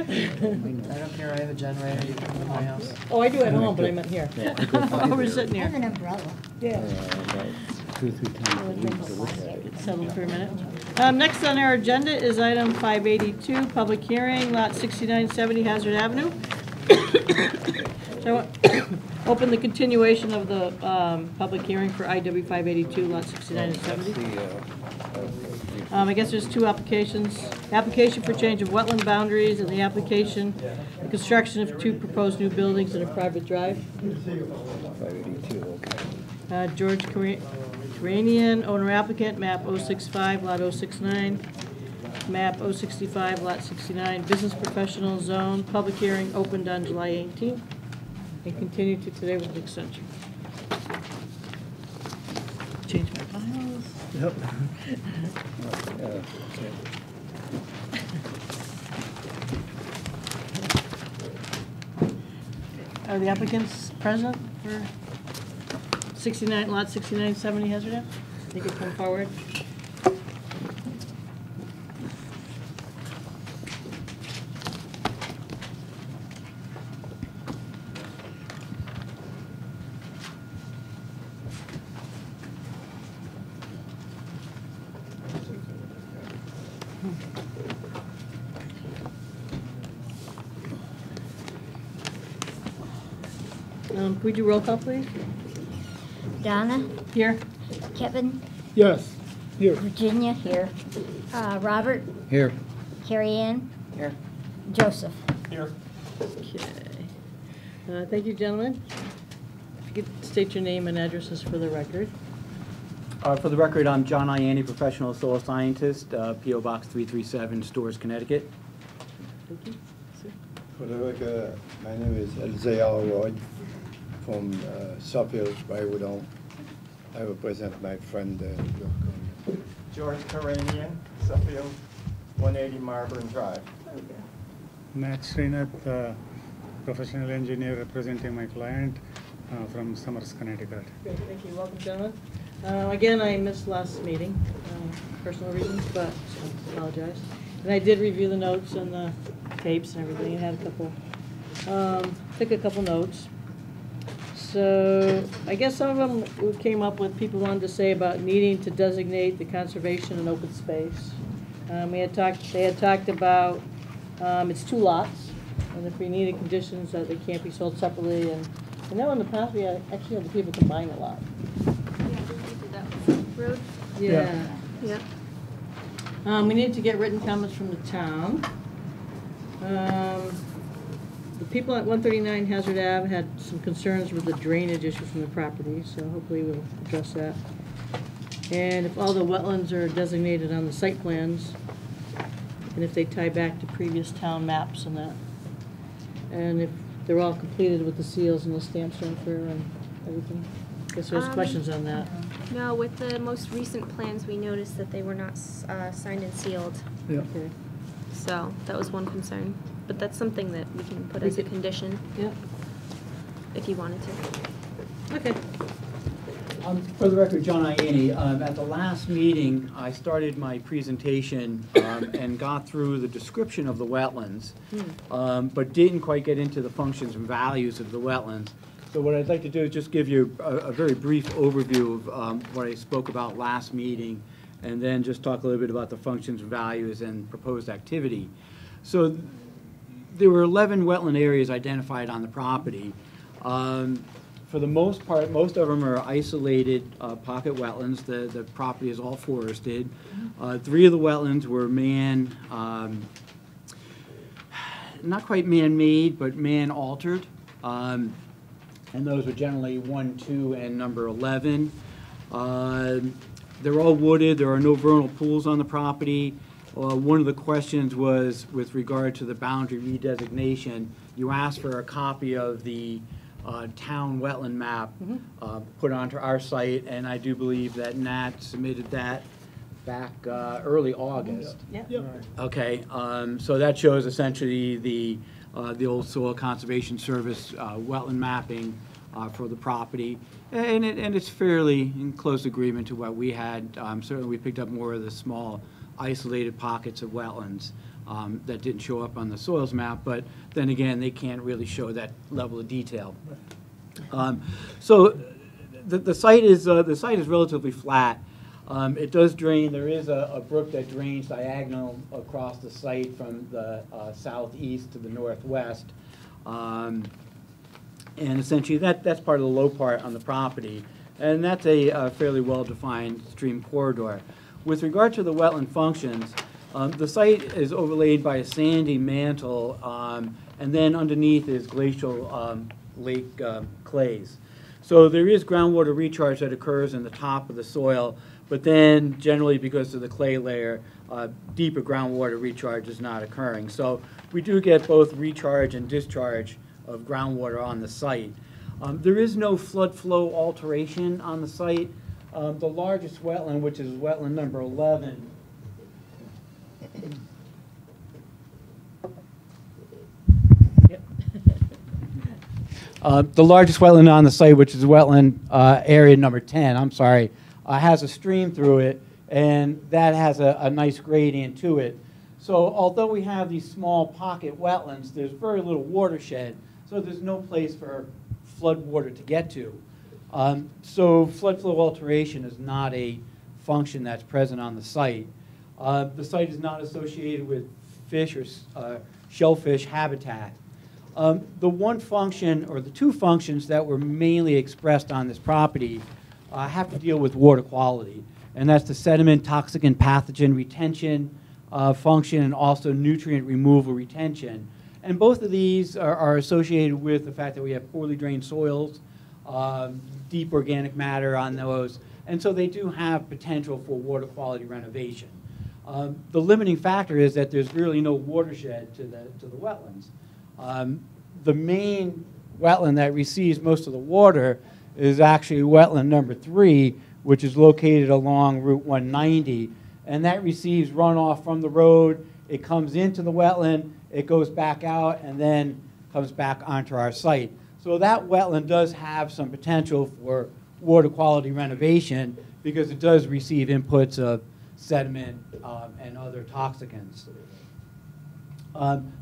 don't care, I have a generator, you can come to my house. Oh, I do at home, but I meant here. Oh, we're sitting I have here. an umbrella. Yeah. About 2-3 times a week to look at it. Settle for a minute. Next on our agenda is item 582, public hearing, lot 6970 Hazard Avenue. So I want open the continuation of the public hearing for IW 582, lot 69 and 70. I guess there's 2 applications. Application for change of wetland boundaries and the application, the construction of 2 proposed new buildings and a private drive. 582, okay. George Karanian, owner applicant, map 065, lot 069, map 065, lot 69, business professional zone, public hearing opened on July 18th, and continued to today with an extension. Change my files. Yep. Are the applicants present for 69, lot 6970 Hazard Ave? They could come forward. Can we do roll call, please? Donna? Here. Kevin? Yes. Here. Virginia, here. Robert? Here. Carrie Ann? Here. Joseph? Here. Okay. Thank you, gentlemen. If you could state your name and addresses for the record. For the record, I'm John Ianni, professional soil scientist, P.O. Box 337, Stores, Connecticut. Thank you. Sir. For the record, my name is Elzayar Roy from Suffield, Briarwood. I represent my friend George Karanian, Suffield, 180 Marburn Drive. Matt Srinath, professional engineer representing my client from Somers, Connecticut. Great, thank you. Welcome, gentlemen. Again, I missed last meeting, personal reasons, but I apologize. And I did review the notes and the tapes and everything. I had a couple, took a couple notes. So I guess some of them we came up with, people wanted to say about needing to designate the conservation and open space. They had talked about, it's 2 lots, and if we needed conditions that they can't be sold separately, and I know in the past we actually had the people combine a lot. Road? Yeah. Yeah. We need to get written comments from the town. The people at 139 Hazard Ave had some concerns with the drainage issue from the property, so hopefully we'll address that. And if all the wetlands are designated on the site plans, and if they tie back to previous town maps and that. And if they're all completed with the seals and the stamps on for and everything. Guess there's questions on that. No, with the most recent plans, we noticed that they were not signed and sealed. Yeah. Okay. So that was one concern. But that's something that we can put as a condition. Yeah. If you wanted to. Okay. For the record, John Ianni, at the last meeting, I started my presentation and got through the description of the wetlands, but didn't quite get into the functions and values of the wetlands. So what I'd like to do is just give you a very brief overview of what I spoke about last meeting, and then just talk a little bit about the functions, values, and proposed activity. So there were 11 wetland areas identified on the property. For the most part, most of them are isolated pocket wetlands. The property is all forested. 3 of the wetlands were not quite man-made, but man-altered. And those are generally 1, 2, and number 11. They're all wooded. There are no vernal pools on the property. One of the questions was with regard to the boundary redesignation. You asked for a copy of the town wetland map put onto our site, and I do believe that Nat submitted that back early August. Yep. Okay, so that shows essentially the old Soil Conservation Service wetland mapping for the property, and it's fairly in close agreement to what we had. Certainly, we picked up more of the small, isolated pockets of wetlands that didn't show up on the soils map, but then again, they can't really show that level of detail. So the site is relatively flat. It does drain. There is a brook that drains diagonal across the site from the southeast to the northwest. And essentially, that's part of the low part on the property. And that's a fairly well-defined stream corridor. With regard to the wetland functions, the site is overlaid by a sandy mantle, and then underneath is glacial lake clays. So there is groundwater recharge that occurs in the top of the soil, but then generally because of the clay layer, deeper groundwater recharge is not occurring. So we do get both recharge and discharge of groundwater on the site. There is no flood flow alteration on the site. The largest wetland, which is wetland number 11, the largest wetland on the site, which is wetland area number 10, has a stream through it, and that has a nice gradient to it. So although we have these small pocket wetlands, there's very little watershed, so there's no place for flood water to get to. So flood flow alteration is not a function that's present on the site. The site is not associated with fish or shellfish habitat. The one function, or the 2 functions that were mainly expressed on this property have to deal with water quality, and that's the sediment, toxic, and pathogen retention function, and also nutrient removal retention. And both of these are associated with the fact that we have poorly drained soils, deep organic matter on those, and so they do have potential for water quality renovation. The limiting factor is that there's really no watershed to the wetlands. The main wetland that receives most of the water is actually wetland number 3, which is located along Route 190, and that receives runoff from the road. It comes into the wetland, it goes back out, and then comes back onto our site. So that wetland does have some potential for water quality renovation because it does receive inputs of sediment and other toxicants.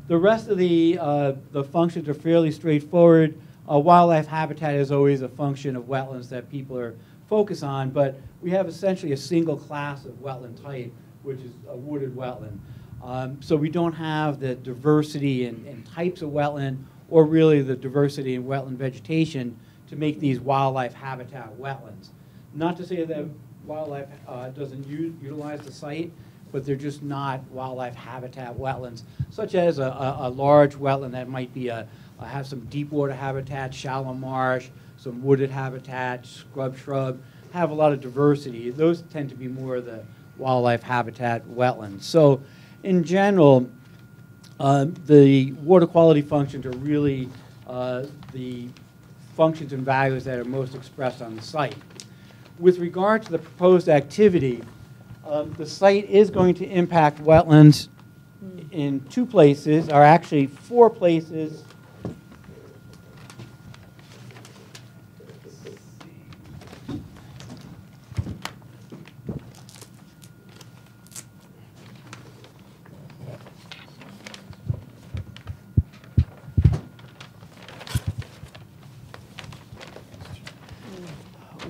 The rest of the functions are fairly straightforward. Wildlife habitat is always a function of wetlands that people are focused on, but we have essentially a single class of wetland type, which is a wooded wetland. So we don't have the diversity in types of wetland, or really the diversity in wetland vegetation to make these wildlife habitat wetlands. Not to say that wildlife doesn't utilize the site, but they're just not wildlife habitat wetlands, such as a large wetland that might be have some deep water habitat, shallow marsh, some wooded habitat, scrub, shrub, have a lot of diversity. Those tend to be more of the wildlife habitat wetlands. So in general, the water quality functions are really the functions and values that are most expressed on the site. With regard to the proposed activity, the site is going to impact wetlands in 2 places, or actually 4 places.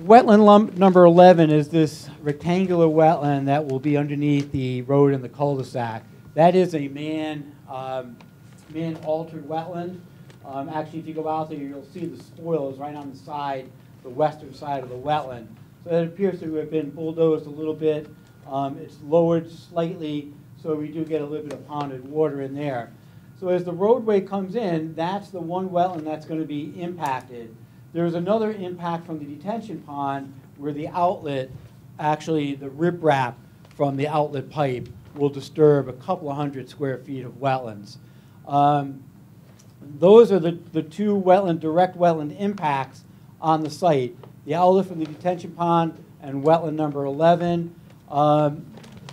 wetland number 11 is this rectangular wetland that will be underneath the road in the cul-de-sac. That is a man-altered wetland. Actually, if you go out there, you'll see the spoil is right on the side, the western side of the wetland. So it appears to have been bulldozed a little bit. It's lowered slightly, so we do get a little bit of ponded water in there. So as the roadway comes in, that's the one wetland that's going to be impacted. There's another impact from the detention pond where the outlet, actually the riprap from the outlet pipe will disturb a couple of 100 square feet of wetlands. Those are the two direct wetland impacts on the site. The outlet from the detention pond and wetland number 11.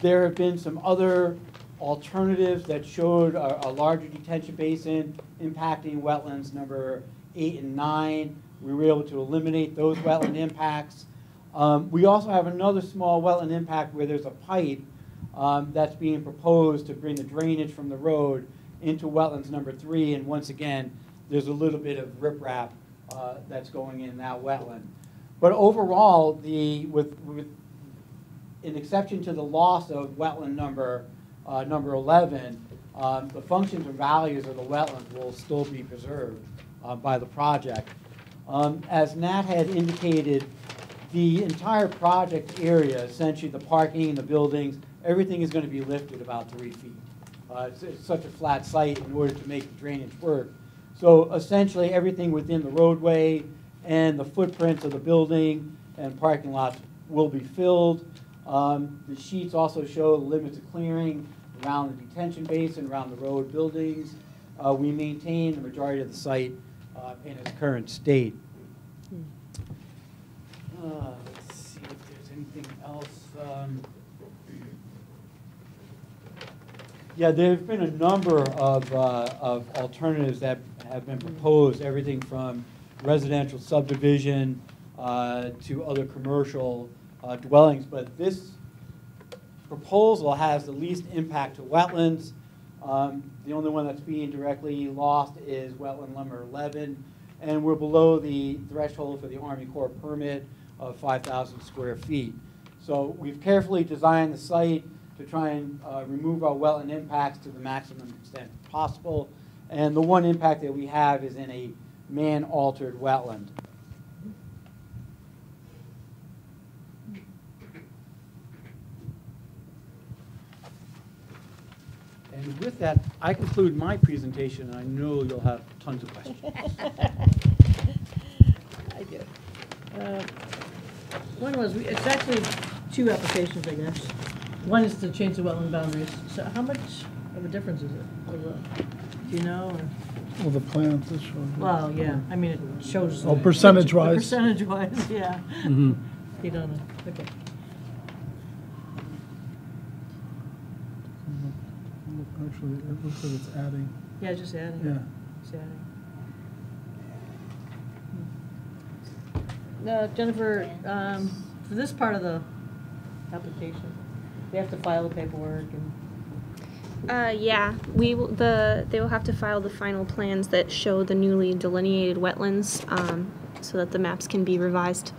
There have been some other alternatives that showed a larger detention basin impacting wetlands number 8 and 9. We were able to eliminate those wetland impacts. We also have another small wetland impact where there's a pipe that's being proposed to bring the drainage from the road into wetlands number 3. And once again, there's a little bit of riprap that's going in that wetland. But overall, with in exception to the loss of wetland number 11, the functions and values of the wetlands will still be preserved by the project. As Nat had indicated, the entire project area, essentially the parking, the buildings, everything is going to be lifted about 3 feet. It's such a flat site in order to make the drainage work. So essentially everything within the roadway and the footprints of the building and parking lots will be filled. The sheets also show the limits of clearing around the detention basin, around the road buildings. We maintain the majority of the site in its current state. Let's see if there's anything else. Yeah, there have been a number of alternatives that have been proposed, everything from residential subdivision to other commercial dwellings, but this proposal has the least impact to wetlands. The only one that's being directly lost is wetland number 11, and we're below the threshold for the Army Corps permit of 5,000 square feet. So we've carefully designed the site to try and remove our wetland impacts to the maximum extent possible, and the one impact that we have is in a man-altered wetland. And with that, I conclude my presentation, and I know you'll have tons of questions. I do. One was, it's actually two applications, I guess. One is to change the wetland boundaries. So how much of a difference is it? Do you know? Or? Well, the plans that show. Well, yeah. I mean, it shows. Oh, percentage-wise. Percentage-wise, yeah. Mm-hmm. You don't know. Okay. Actually, it looks like it's adding. Yeah, just adding. Yeah. Just adding. Jennifer, for this part of the application, they have to file the paperwork and. Yeah, they will have to file the final plans that show the newly delineated wetlands, so that the maps can be revised.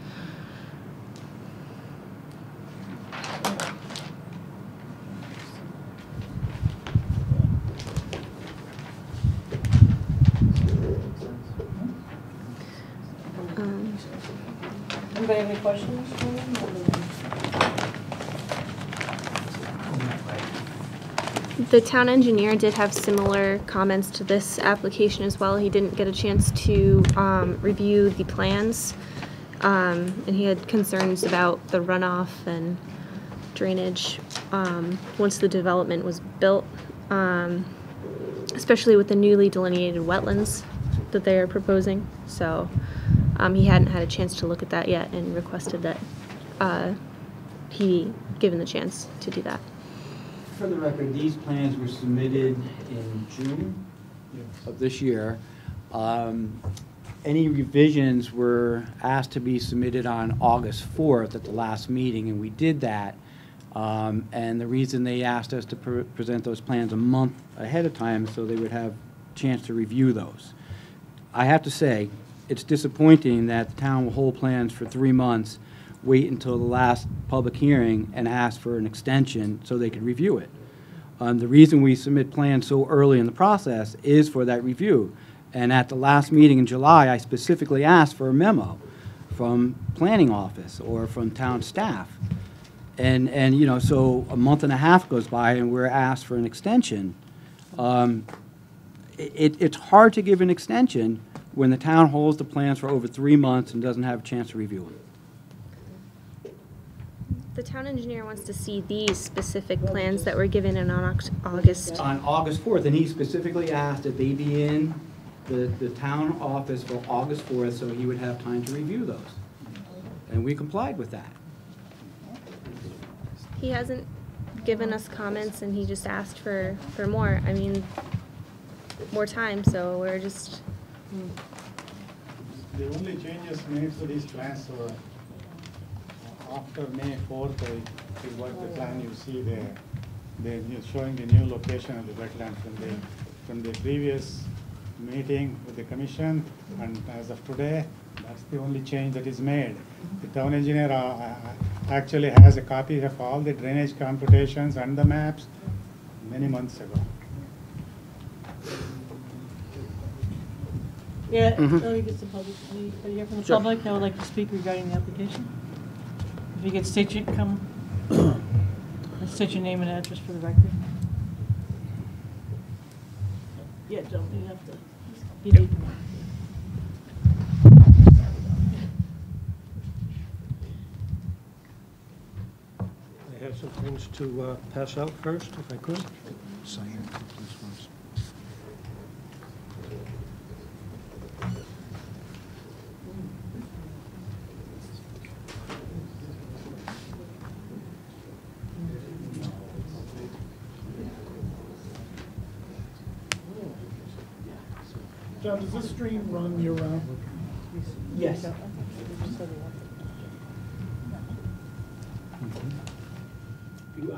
Anybody have any questions for them? The town engineer did have similar comments to this application as well. He didn't get a chance to review the plans, and he had concerns about the runoff and drainage once the development was built, especially with the newly delineated wetlands that they are proposing. So he hadn't had a chance to look at that yet and requested that he given the chance to do that. For the record, these plans were submitted in June of this year. Any revisions were asked to be submitted on August 4th at the last meeting, and we did that. And the reason they asked us to present those plans a month ahead of time so they would have a chance to review those. I have to say, it's disappointing that the town will hold plans for 3 months, wait until the last public hearing and ask for an extension so they could review it. The reason we submit plans so early in the process is for that review. And at the last meeting in July, I specifically asked for a memo from planning office or from town staff. And you know, so a month and a half goes by and we're asked for an extension. It's hard to give an extension when the town holds the plans for over 3 months and doesn't have a chance to review them. The town engineer wants to see these specific plans that were given in on August. On August 4th, and he specifically asked that they be in the town office for August 4th so he would have time to review those. And we complied with that. He hasn't given us comments, and he just asked for more. I mean, more time, so we're just... The only changes made to these plans were after May 4th, is what the plan you see there. They're showing the new location of the wetland from the previous meeting with the commission, and as of today, that's the only change that is made. The town engineer actually has a copy of all the drainage computations and the maps many months ago. Yeah, so we get the public, anybody here from the public that would like to speak regarding the application? If you could state your, state your name and address for the record. Yeah, Joe, you have to, you need. I have some things to pass out first, if I could. Sign this once. John, does this stream run year-round? Yes. I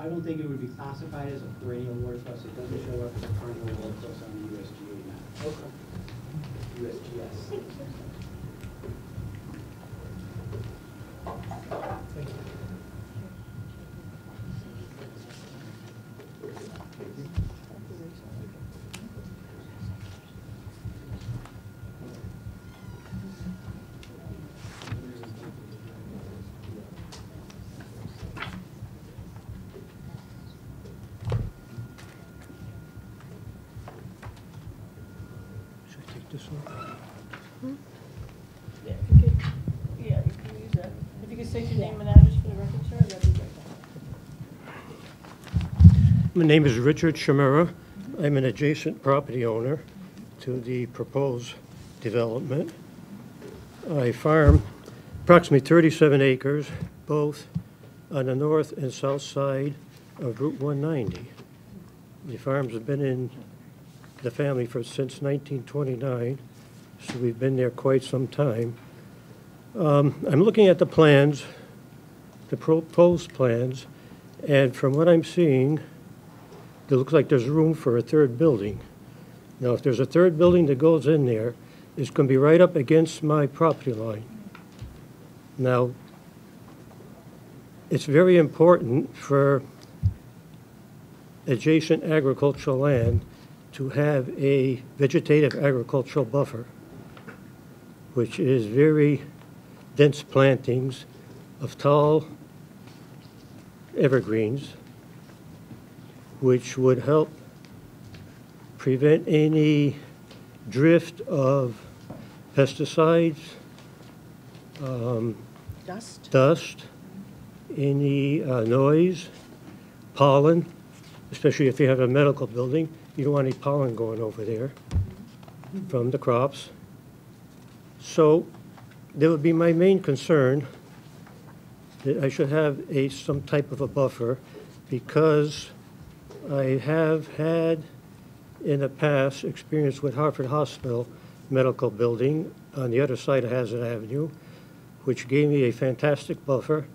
don't think it would be classified as a perennial water source. It doesn't show up as a perennial water source on the USGA map. Okay. USGS. Thank you. This one? Yeah, if you could, yeah, you can use that. If you could state your name and address for the record, sir, that'd be great. My name is Richard Shimura. I'm an adjacent property owner to the proposed development. I farm approximately 37 acres, both on the north and south side of Route 190. The farms have been in the family since 1929, so we've been there quite some time. I'm looking at the plans, the proposed plans, and from what I'm seeing, it looks like there's room for a third building. Now, if there's a third building that goes in there, it's going to be right up against my property line. Now, it's very important for adjacent agricultural land to have a vegetative agricultural buffer, which is very dense plantings of tall evergreens, which would help prevent any drift of pesticides, dust, any noise, pollen, especially if you have a medical building. You don't want any pollen going over there from the crops. So that would be my main concern, that I should have some type of a buffer, because I have had in the past experience with Hartford Hospital Medical Building on the other side of Hazard Avenue, which gave me a fantastic buffer.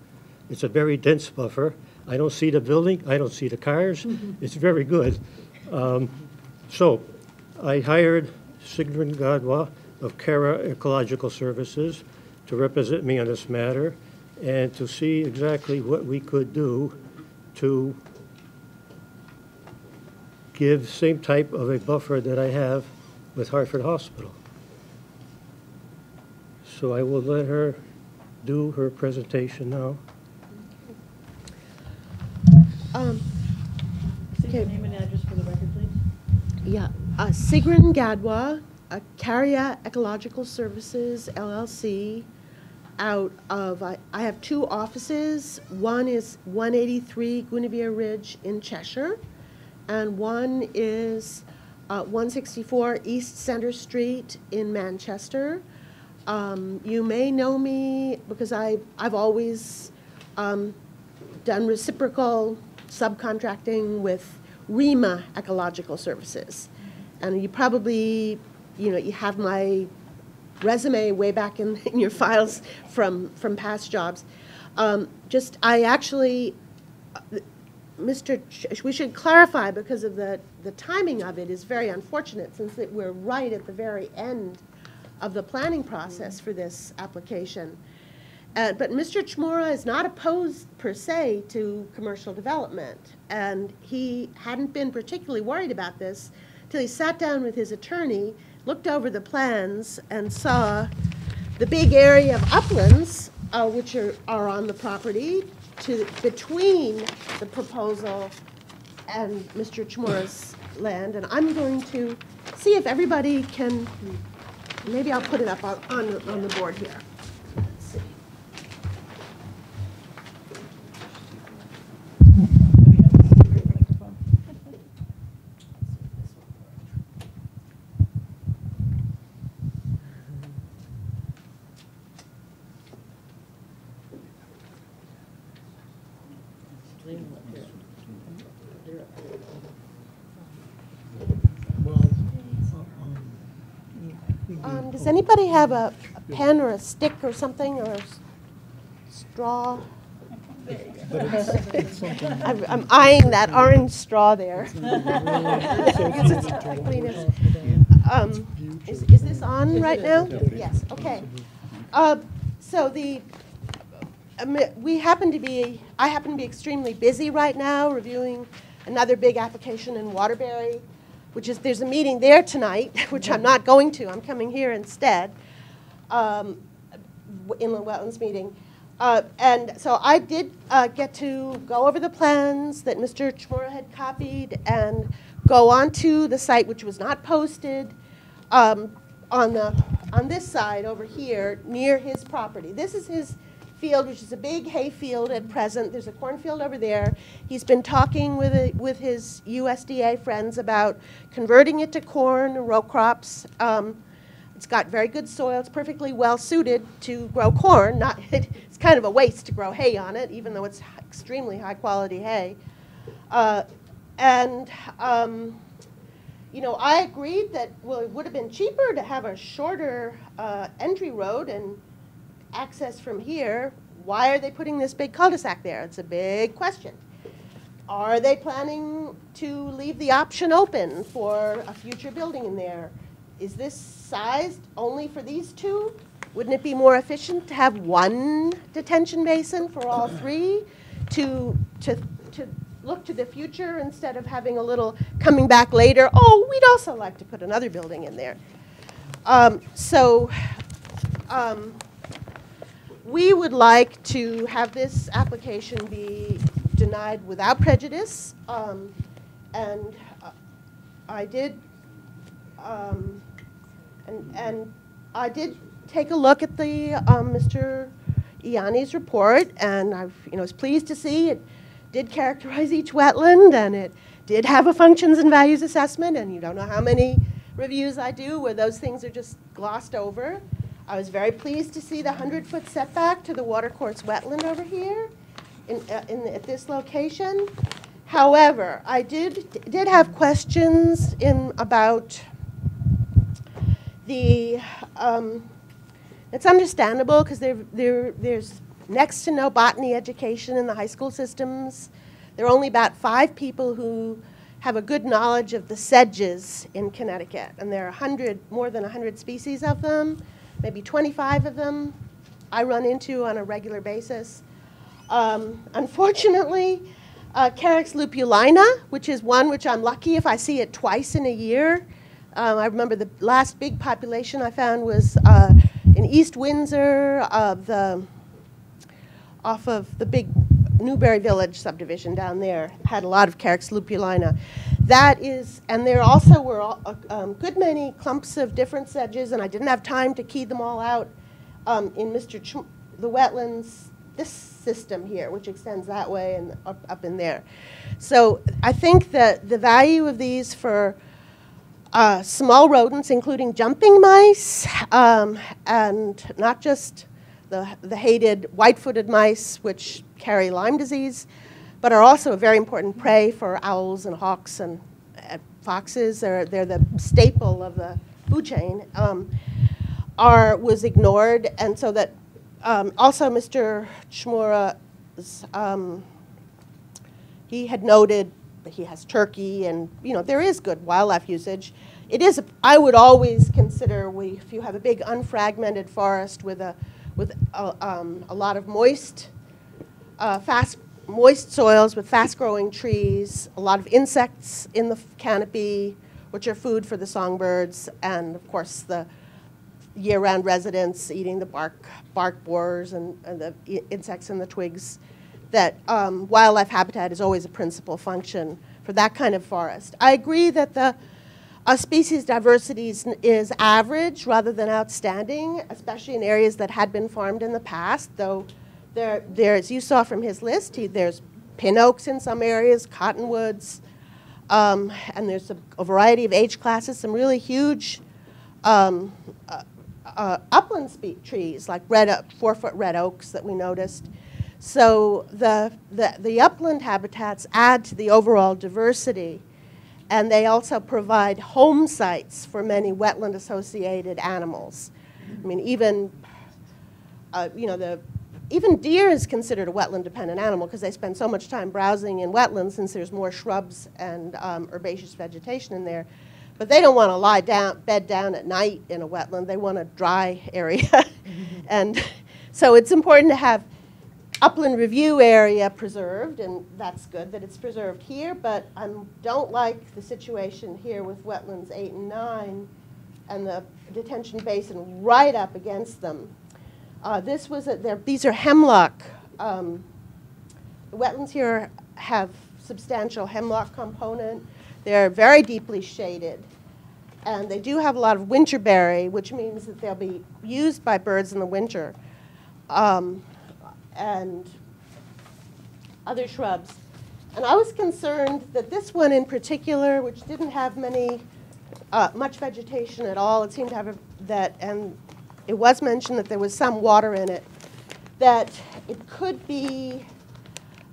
It's a very dense buffer. I don't see the building, I don't see the cars. It's very good. So I hired Sigrid Gadwa of Cara Ecological Services to represent me on this matter and to see exactly what we could do to give same type of a buffer that I have with Hartford Hospital. So I will let her do her presentation now. State your name and address for the record, please. Yeah, Sigrun Gadwa, Carria Ecological Services, LLC, out of, I have two offices. One is 183 Guinevere Ridge in Cheshire, and one is 164 East Center Street in Manchester. You may know me because I've always done reciprocal subcontracting with REMA Ecological Services. And you probably, you have my resume way back in your files from past jobs. I actually, we should clarify because of the timing of it is very unfortunate since we're right at the very end of the planning process for this application. But Mr. Chmura is not opposed per se to commercial development, and he hadn't been particularly worried about this till he sat down with his attorney, looked over the plans, and saw the big area of uplands, which are on the property, between the proposal and Mr. Chmura's land. And I'm going to see if everybody can, maybe I'll put it up on the board here. Let's see. Does anybody have a pen or a stick or something, or a straw? I'm eyeing that orange straw there. Because it's not the cleanest. Is this on right now? Yes, okay. So I happen to be extremely busy right now reviewing another big application in Waterbury, there's a meeting there tonight, which I'm not going to. I'm coming here instead, inland wetlands meeting. And so I did get to go over the plans that Mr. Chmura had copied and go onto the site, which was not posted, on this side over here near his property. This is his field, which is a big hay field at present. There's a cornfield over there. He's been talking with his USDA friends about converting it to corn, row crops. It's got very good soil. It's perfectly well suited to grow corn. It's kind of a waste to grow hay on it, even though it's extremely high quality hay. I agreed that, well, it would have been cheaper to have a shorter entry road and access from here. Why are they putting this big cul-de-sac there? It's a big question. Are they planning to leave the option open for a future building in there? Is this sized only for these two? Wouldn't it be more efficient to have one detention basin for all three to look to the future instead of having a little coming back later? Oh, we'd also like to put another building in there. We would like to have this application be denied without prejudice, and I did take a look at the Mr. Ianni's report, and I was pleased to see it did characterize each wetland, and it did have a functions and values assessment, and you don't know how many reviews I do where those things are just glossed over. I was very pleased to see the 100-foot setback to the watercourse wetland over here at this location. However, I did have questions about the, it's understandable because there's next to no botany education in the high school systems. There are only about 5 people who have a good knowledge of the sedges in Connecticut. And there are more than 100 species of them, maybe 25 of them I run into on a regular basis. Unfortunately, Carex lupulina, which is one which I'm lucky if I see it twice in a year. I remember the last big population I found was in East Windsor, off of the big Newberry Village subdivision down there. Had a lot of Carex lupulina. That is, and there also were a good many clumps of different sedges, and I didn't have time to key them all out in the wetlands, this system here, which extends that way and up in there. So I think that the value of these for small rodents, including jumping mice, and not just the hated white-footed mice, which carry Lyme disease, but are also a very important prey for owls and hawks and foxes. They're the staple of the food chain. Was ignored, and so that also Mr. Chmura, he had noted that he has turkey, and there is good wildlife usage. It is. I would always consider if you have a big unfragmented forest with a lot of moist soils with fast-growing trees, a lot of insects in the canopy, which are food for the songbirds, and of course the year-round residents eating the bark borers and the insects in the twigs, that wildlife habitat is always a principal function for that kind of forest. I agree that the species diversity is average rather than outstanding, especially in areas that had been farmed in the past, though as you saw from his list, there's pin oaks in some areas, cottonwoods, and there's a variety of age classes, some really huge upland trees like 4-foot red oaks that we noticed. So the upland habitats add to the overall diversity, and they also provide home sites for many wetland-associated animals. I mean, even even deer is considered a wetland-dependent animal because they spend so much time browsing in wetlands since there's more shrubs and herbaceous vegetation in there. But they don't want to bed down at night in a wetland. They want a dry area. And so it's important to have upland review area preserved, and that's good that it's preserved here, but I don't like the situation here with wetlands 8 and 9 and the detention basin right up against them. These are hemlock. The wetlands here have substantial hemlock component. They're very deeply shaded. And they do have a lot of winterberry, which means that they'll be used by birds in the winter, and other shrubs. And I was concerned that this one in particular, which didn't have much vegetation at all, it seemed to have and it was mentioned that there was some water in it, that it could be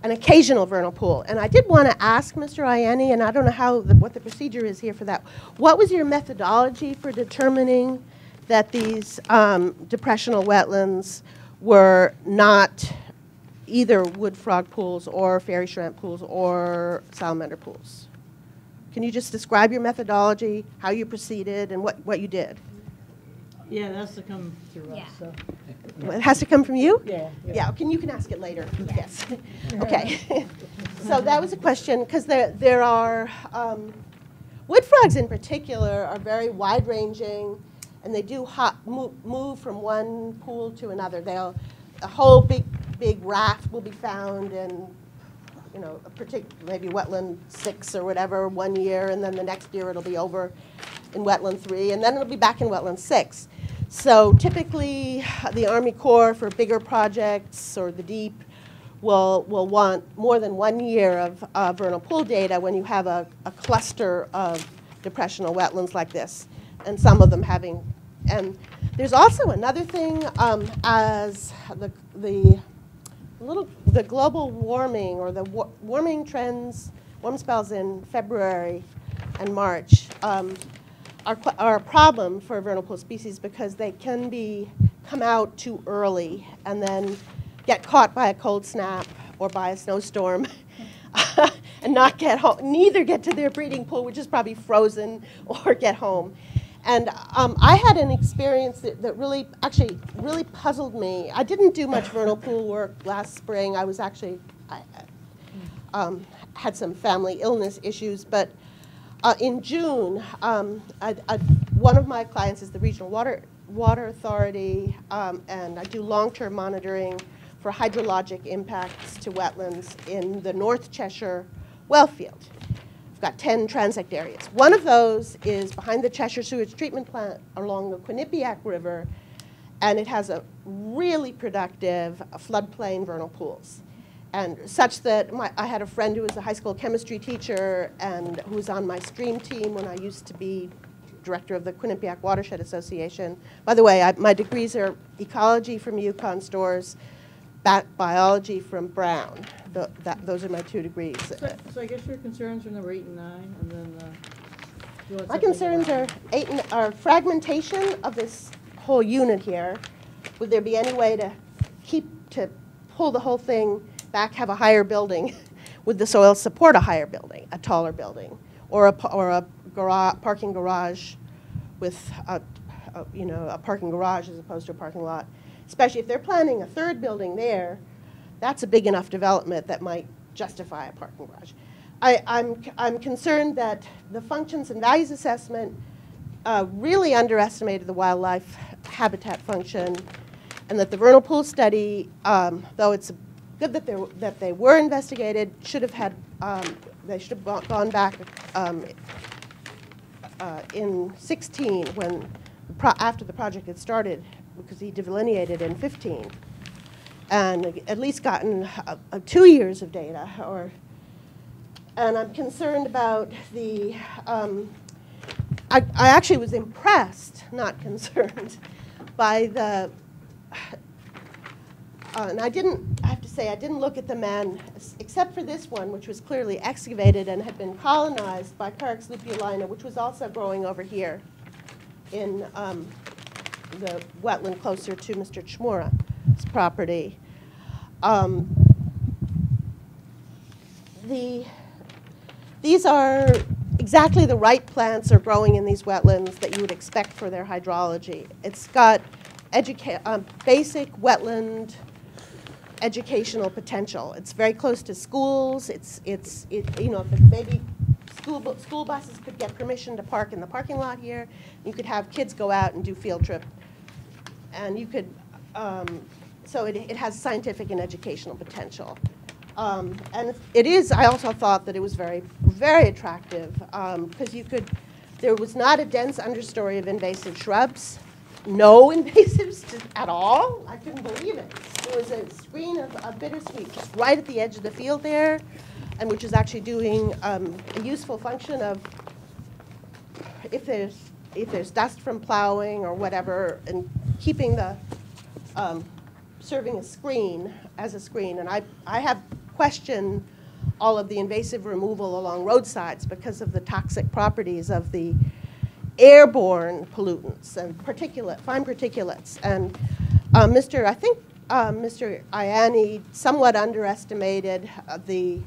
an occasional vernal pool. And I did want to ask Mr. Ianni, and I don't know what the procedure is here for that. What was your methodology for determining that these depressional wetlands were not either wood frog pools or fairy shrimp pools or salamander pools? Can you just describe your methodology, how you proceeded, and what you did? Yeah, it has to come through us, so. It has to come from you? Yeah. Yeah, you can ask it later. Yes. Okay. So that was a question, because there are, wood frogs in particular are very wide-ranging, and they do move from one pool to another. A whole big raft will be found in, a particular, maybe wetland 6 or whatever, 1 year, and then the next year it'll be over in wetland 3, and then it'll be back in wetland 6. So typically, the Army Corps for bigger projects or the deep will want more than 1 year of vernal pool data when you have a cluster of depressional wetlands like this, and some of them having. And there's also another thing, as the global warming or the warming trends, warm spells in February and March are a problem for vernal pool species because they can come out too early and then get caught by a cold snap or by a snowstorm. And and not get home, neither get to their breeding pool, which is probably frozen, or get home. And I had an experience that really, actually, really puzzled me. I didn't do much vernal pool work last spring. I was actually, had some family illness issues, but in June, one of my clients is the Regional Water Authority, and I do long-term monitoring for hydrologic impacts to wetlands in the North Cheshire well field. We've got 10 transect areas. One of those is behind the Cheshire Sewage Treatment Plant along the Quinnipiac River, and it has a really productive floodplain vernal pools. And such that I had a friend who was a high school chemistry teacher and who was on my stream team when I used to be director of the Quinnipiac Watershed Association. By the way, my degrees are ecology from Yukon Stores, biology from Brown. Those are my 2 degrees. So I guess your concerns are number 8 and 9, and then my concerns are fragmentation of this whole unit here. Would there be any way to pull the whole thing back, have a higher building? Would the soil support a higher building, a taller building, or a parking garage with a parking garage as opposed to a parking lot? Especially if they're planning a 3rd building there, that's a big enough development that might justify a parking garage. I'm concerned that the functions and values assessment really underestimated the wildlife habitat function, and that the vernal pool study, though it's good that they were investigated, should have had they should have gone back in 16 when after the project had started, because he delineated in 15, and at least gotten 2 years of data. And I'm concerned about the. I actually was impressed, not concerned, by the. And I have to say, I didn't look at the man, except for this one, which was clearly excavated and had been colonized by Carex lupulina, which was also growing over here in the wetland closer to Mr. Chmura's property. These are exactly the right plants are growing in these wetlands that you would expect for their hydrology. It's got basic wetland educational potential. It's very close to schools. Maybe school buses could get permission to park in the parking lot here. You could have kids go out and do field trip, and you could. So it has scientific and educational potential, and it is. I also thought that it was very, very attractive because there was not a dense understory of invasive shrubs. No invasives at all. I couldn't believe it. There was a screen of bittersweet just right at the edge of the field there, and which is actually doing a useful function of if there's dust from plowing or whatever, and keeping the serving as a screen. And I have questioned all of the invasive removal along roadsides because of the toxic properties of the airborne pollutants and fine particulates. And I think Mr. Ianni somewhat underestimated the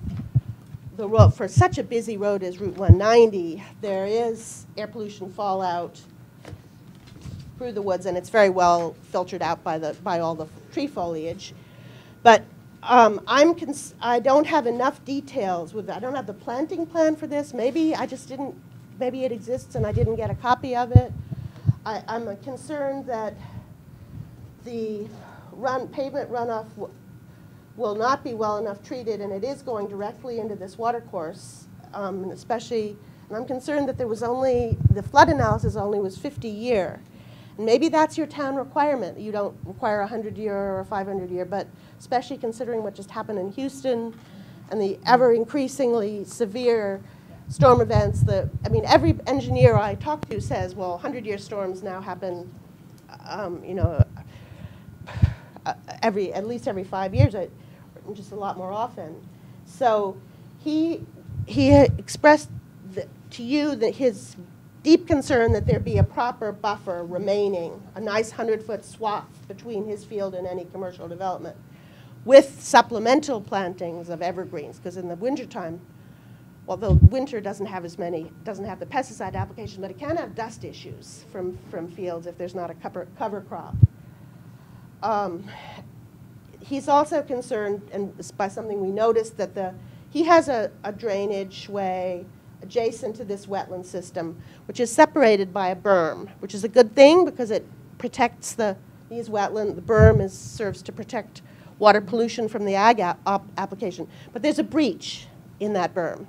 road. For such a busy road as Route 190, there is air pollution fallout through the woods, and it's very well filtered out by all the tree foliage. But I don't have enough details I don't have the planting plan for this. Maybe maybe it exists and I didn't get a copy of it. I'm concerned that the pavement runoff will not be well enough treated, and it is going directly into this watercourse, and I'm concerned that the flood analysis only was 50-year. And maybe that's your town requirement. You don't require a 100-year or a 500-year, but especially considering what just happened in Houston and the ever increasingly severe storm events. Every engineer I talk to says, well, 100-year storms now happen, at least every 5 years, just a lot more often. So he expressed to you that his deep concern that there be a proper buffer remaining, a nice 100-foot swath between his field and any commercial development, with supplemental plantings of evergreens, because in the wintertime, although winter doesn't have the pesticide application, but it can have dust issues from fields if there's not a cover crop. He's also concerned, and by something we noticed, that he has a drainage way adjacent to this wetland system, which is separated by a berm, which is a good thing because it protects these wetlands. The berm serves to protect water pollution from the ag application. But there's a breach in that berm.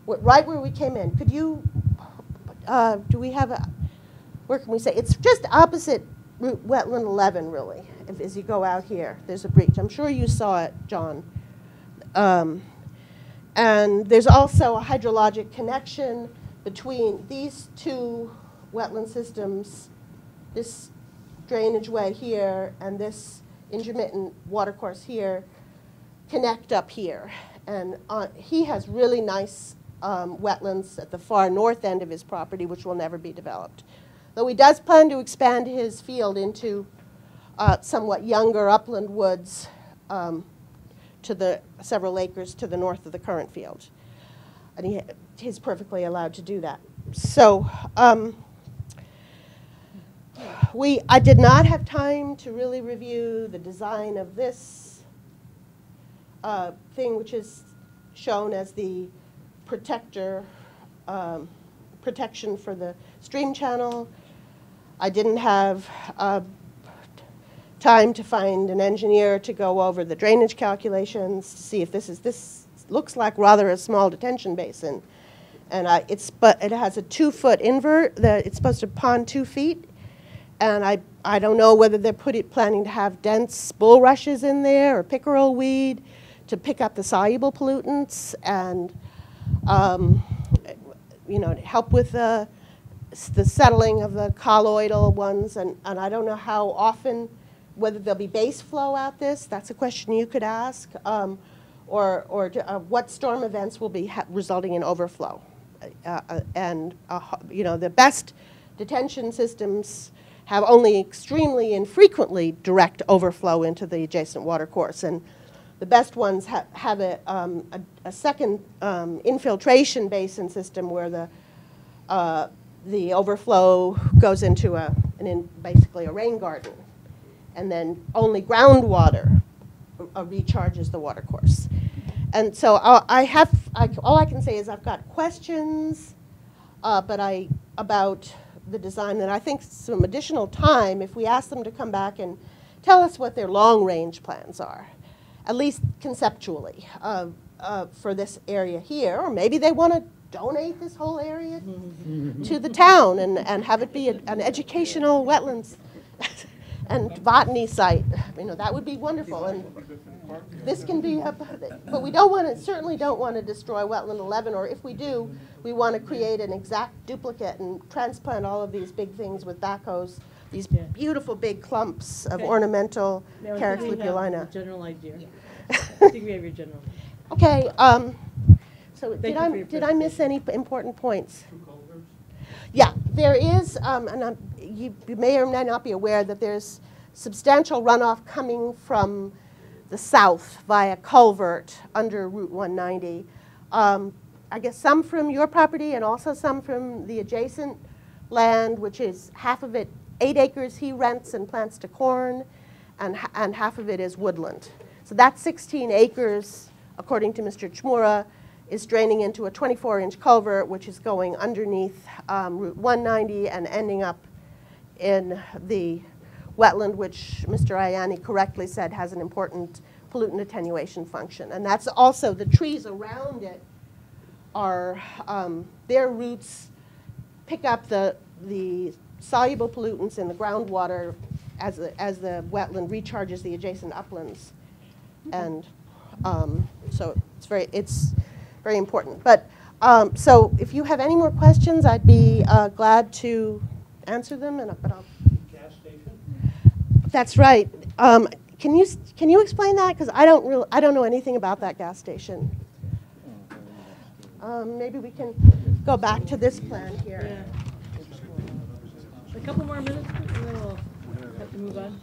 Right where we came in, could you, do we have where can we say? It's just opposite Route Wetland 11, really, as you go out here. There's a breach. I'm sure you saw it, John. And there's also a hydrologic connection between these two wetland systems, this drainage way here and this intermittent watercourse here, connect up here. And he has really nice wetlands at the far north end of his property, which will never be developed. Though he does plan to expand his field into somewhat younger upland woods to the several acres to the north of the current field. And he's perfectly allowed to do that. So I did not have time to really review the design of this thing, which is shown as the protection for the stream channel. I didn't have time to find an engineer to go over the drainage calculations to see if this looks like rather a small detention basin. And it has a 2-foot invert. It's supposed to pond 2 feet. And I don't know whether they're planning to have dense bulrushes in there or pickerel weed to pick up the soluble pollutants and to help with the settling of the colloidal ones. And I don't know how often, whether there'll be base flow out this. That's a question you could ask. Or what storm events will be resulting in overflow. The best detention systems have only extremely infrequently direct overflow into the adjacent watercourse. And the best ones have a second infiltration basin system where the overflow goes into basically a rain garden. And then only groundwater recharges the watercourse. And so all I can say is I've got questions about the design, and I think some additional time if we ask them to come back and tell us what their long-range plans are, at least conceptually, for this area here, or maybe they want to donate this whole area to the town and have it be an educational wetlands and botany site. That would be wonderful. And this can be, but we certainly don't want to destroy Wetland 11, or if we do, we want to create an exact duplicate and transplant all of these big things with backhoes, these beautiful big clumps of ornamental Carex lupulina. General idea. I think we have your general. Okay. So did I miss any important points? Yeah, there is, and you may or may not be aware that there's substantial runoff coming from the south via culvert under Route 190. I guess some from your property and also some from the adjacent land, which is half of it, 8 acres he rents and plants to corn, and half of it is woodland. So that 16 acres, according to Mr. Chmura, is draining into a 24-inch culvert, which is going underneath Route 190 and ending up in the wetland, which Mr. Ayani correctly said has an important pollutant attenuation function. And that's also, the trees around it are, their roots pick up the soluble pollutants in the groundwater as the wetland recharges the adjacent uplands. And so it's very important. But so if you have any more questions, I'd be glad to answer them. But I'll. Gas station. That's right. Can you explain that? Because I don't know anything about that gas station. Maybe we can go back to this plan here. Yeah. A couple more minutes, and then we'll have to move on.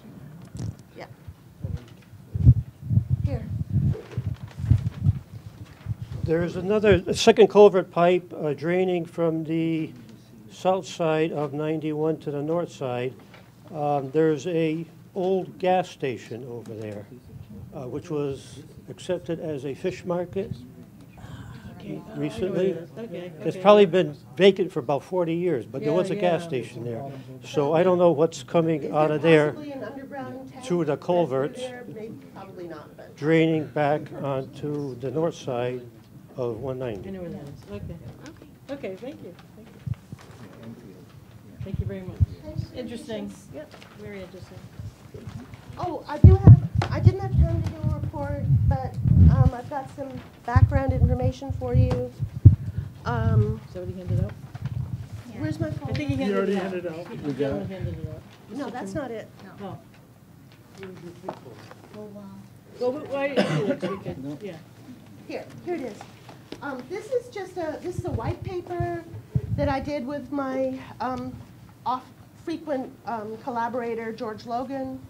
Yeah. Here. There's a second culvert pipe draining from the south side of 91 to the north side. There's a old gas station over there, which was accepted as a fish market recently. Okay. It's probably been vacant for about 40 years, but there was a gas station there. So I don't know what's coming out of there Possibly an underground tank through the culverts, there? Maybe, probably not, but. draining back onto the north side of I 190. know where that is. Okay. Okay, thank you. Thank you. Thank you very much. Interesting. Yep, very interesting. Oh, I didn't have time to do a report, but I've got some background information for you. Somebody handed out? Where's my phone? I think he You handed already it out. handed out. The gentleman handed it out. No, that's not it. Oh. Well, why did you do this weekend? Yeah. Here it is. This is a white paper that I did with my frequent collaborator, George Logan,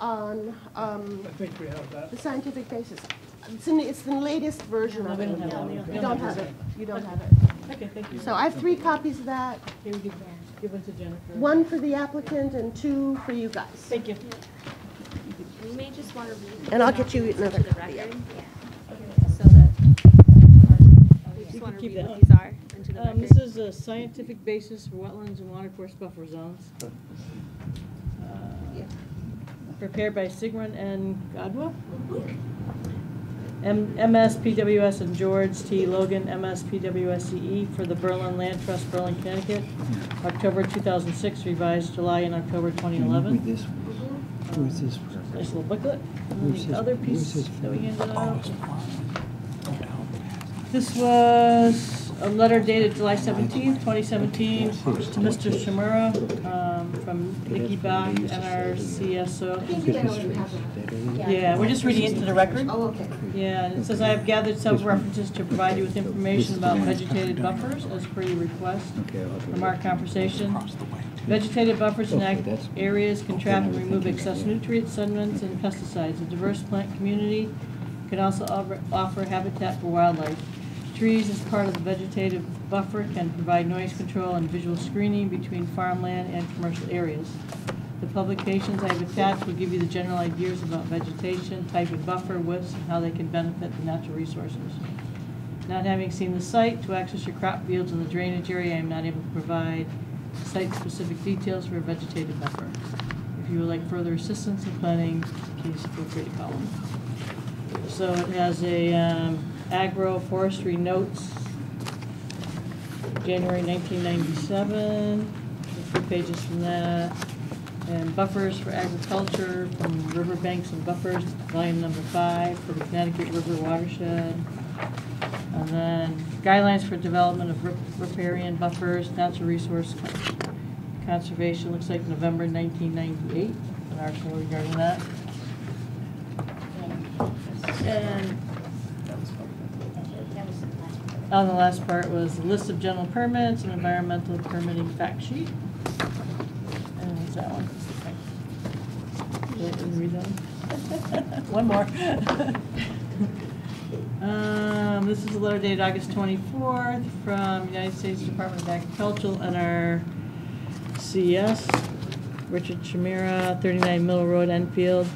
on I think we have that. the scientific basis. It's the latest version of it. We don't have it. You don't have it. You don't have it. Okay, thank you. So I have 3 copies of that, Here, give one to Jennifer. 1 for the applicant and 2 for you guys. Thank you. You may just want to read. And I'll get you another to the copy. record. So that, we just want to keep read that. what these are into the record. This is a scientific basis for wetlands and watercourse buffer zones. Prepared by Sigrun and Godwa. MSPWS and George T. Logan, MSPWSCE for the Berlin Land Trust, Berlin, Connecticut. October 2006, revised July and October 2011. Where's this? Nice little booklet. And then the other piece that we handed out. This was a letter dated July 17th, 2017, to Mr. Shimura from Nikki Bach, NRCSO. Yeah, we're just reading into the record. Oh, okay. Yeah, and it says, I have gathered several references to provide you with information about vegetated buffers as per your request from our conversation. Vegetated buffers in ag areas can trap and remove excess nutrients, sediments, and pesticides. A diverse plant community can also offer habitat for wildlife. Trees as part of the vegetative buffer can provide noise control and visual screening between farmland and commercial areas. The publications I have attached will give you the general ideas about vegetation, type of buffer, widths, and how they can benefit the natural resources. Not having seen the site, to access your crop fields in the drainage area, I am not able to provide site-specific details for a vegetative buffer. If you would like further assistance in planning, please feel free to call them. So it has a agroforestry notes, January 1997, a few pages from that, and buffers for agriculture from Riverbanks and Buffers, volume number 5 for the Connecticut River watershed, and then guidelines for development of riparian buffers, natural resource conservation, looks like November 1998, an article regarding that. And on the last part was a list of general permits and environmental permitting fact sheet. And what's that one? Did we read that one? One more. This is a letter dated August 24th from United States Department of Agriculture, NRCS, Richard Shimura, 39 Middle Road, Enfield.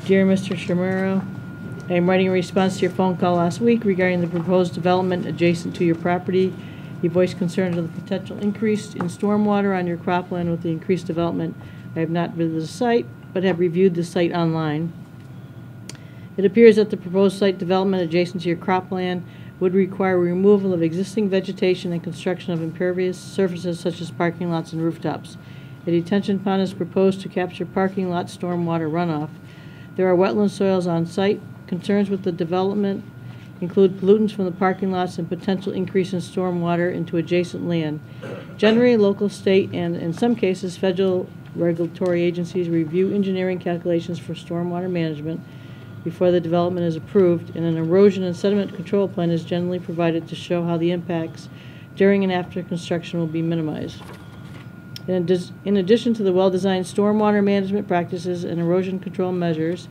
Dear Mr. Shimura, I am writing a response to your phone call last week regarding the proposed development adjacent to your property. You voiced concern of the potential increase in stormwater on your cropland with the increased development. I have not visited the site, but have reviewed the site online. It appears that the proposed site development adjacent to your cropland would require removal of existing vegetation and construction of impervious surfaces such as parking lots and rooftops. A detention pond is proposed to capture parking lot stormwater runoff. There are wetland soils on site. Concerns with the development include pollutants from the parking lots and potential increase in stormwater into adjacent land. Generally, local, state, and in some cases, federal regulatory agencies review engineering calculations for stormwater management before the development is approved, and an erosion and sediment control plan is generally provided to show how the impacts during and after construction will be minimized. In addition to the well-designed stormwater management practices and erosion control measures,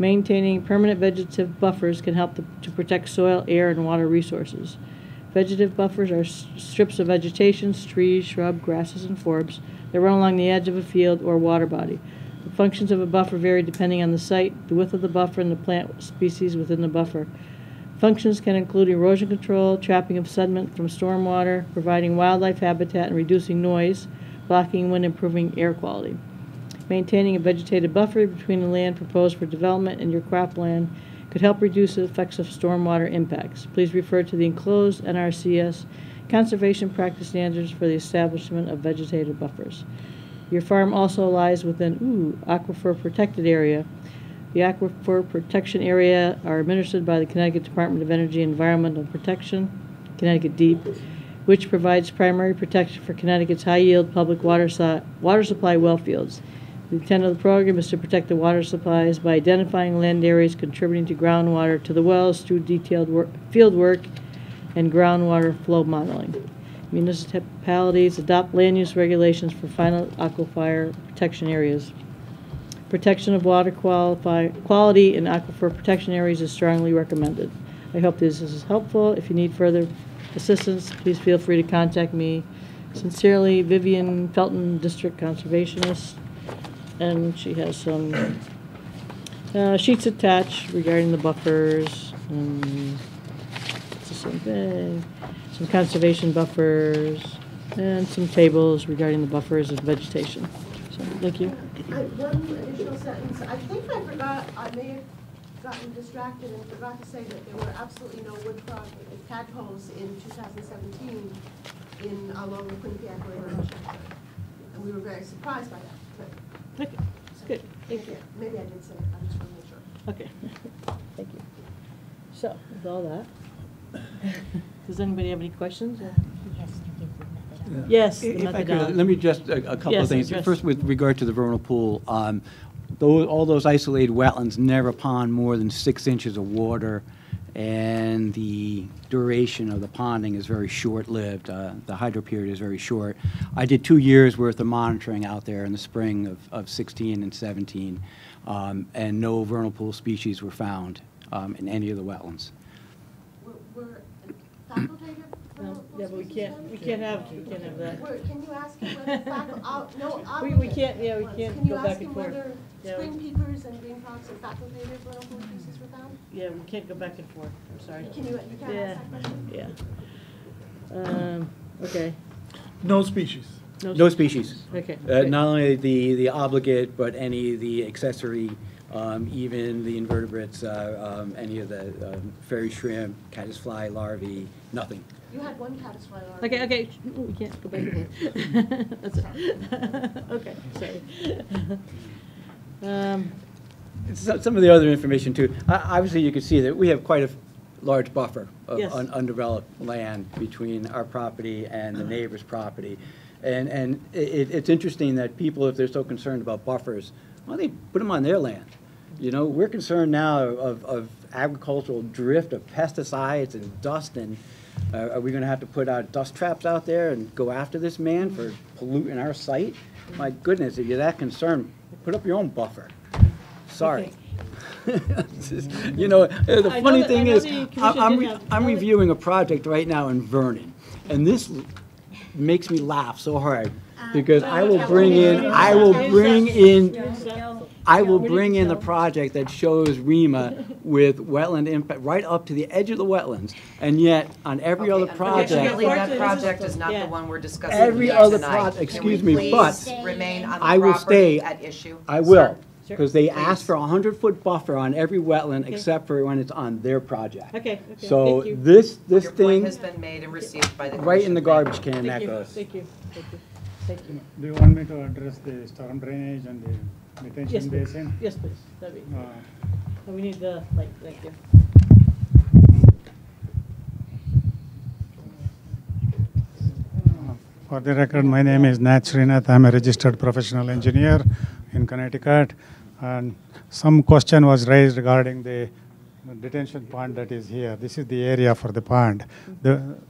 Maintaining permanent vegetative buffers can help to protect soil, air, and water resources. Vegetative buffers are strips of vegetation, trees, shrub, grasses, and forbs that run along the edge of a field or water body. The functions of a buffer vary depending on the site, the width of the buffer, and the plant species within the buffer. Functions can include erosion control, trapping of sediment from stormwater, providing wildlife habitat, and reducing noise, blocking wind, improving air quality. Maintaining a vegetative buffer between the land proposed for development and your cropland could help reduce the effects of stormwater impacts. Please refer to the enclosed NRCS conservation practice standards for the establishment of vegetative buffers. Your farm also lies within aquifer protected area. The aquifer protection area are administered by the Connecticut Department of Energy and Environmental Protection, Connecticut DEEP, which provides primary protection for Connecticut's high-yield public water supply well fields. The intent of the program is to protect the water supplies by identifying land areas contributing to groundwater to the wells through detailed field work and groundwater flow modeling. Municipalities adopt land use regulations for final aquifer protection areas. Protection of water quality in aquifer protection areas is strongly recommended. I hope this is helpful. If you need further assistance, please feel free to contact me. Sincerely, Vivian Felton, District Conservationist. And she has some sheets attached regarding the buffers. It's the same thing. Some conservation buffers and some tables regarding the buffers and vegetation. So, thank you. One additional sentence. I think I forgot, I may have gotten distracted and forgot to say that there were absolutely no wood tadpoles in 2017 along the Quinnipiac River. And we were very surprised by that. But okay, good. Thank you. Maybe I did say it. I just want to make sure. Okay. Thank you. So, with all that, does anybody have any questions? Yes, the If I could, methodology. let me just, a couple Yes, of things. address- First, with regard to the vernal pool, all those isolated wetlands never pond more than 6 inches of water, and the duration of the ponding is very short-lived. The hydro period is very short. I did 2 years' worth of monitoring out there in the spring of 16 and 17, and no vernal pool species were found in any of the wetlands. Were facultative? Yeah, but we can't have that. Can you ask him whether no, We can't, yeah, we can't Can you go ask back him and forth. whether Yeah, spring peepers and green frogs and facultative vernal pool species were found? Yeah, we can't go back and forth, I'm sorry. Can you can't Yeah, ask that question? yeah. Okay. No species. No species. Okay. Not only the obligate, but any of the accessory, even the invertebrates, any of the fairy shrimp, caddisfly larvae, nothing. You had one caddisfly larva. Okay, we can't go back and forth. That's it. Okay, sorry. Some of the other information too. Obviously, you can see that we have quite a large buffer of Yes. undeveloped land between our property and the neighbor's property. And it's interesting that people, if they're so concerned about buffers, well, they put them on their land. You know, we're concerned now of agricultural drift of pesticides and dust, and are we going to have to put out dust traps out there and go after this man for polluting our site? My goodness, if you're that concerned, put up your own buffer. Sorry. You know, the funny thing is, I'm reviewing a project right now in Vernon, and this makes me laugh so hard because I will bring in the project that shows REMA with wetland impact right up to the edge of the wetlands, and yet on every other project. Unfortunately, that project is not the one we're discussing Every here other tonight. project, Can we excuse me, please but remain on the I will property stay. at issue? I will, Sir? because they Please. asked for a 100-foot buffer on every wetland Okay. except for when it's on their project. Okay, So thank you. this Your point thing, has been made and received by the right in the commission. garbage can, that goes. Thank you. Thank you. Do you want me to address the storm drainage and the Yes, detention please. basin? Yes, please. That'd be. And we need the light. Thank you. For the record, my name is Nat Srinath. I'm a registered professional engineer in Connecticut. And some question was raised regarding the detention pond that is here. This is the area for the pond.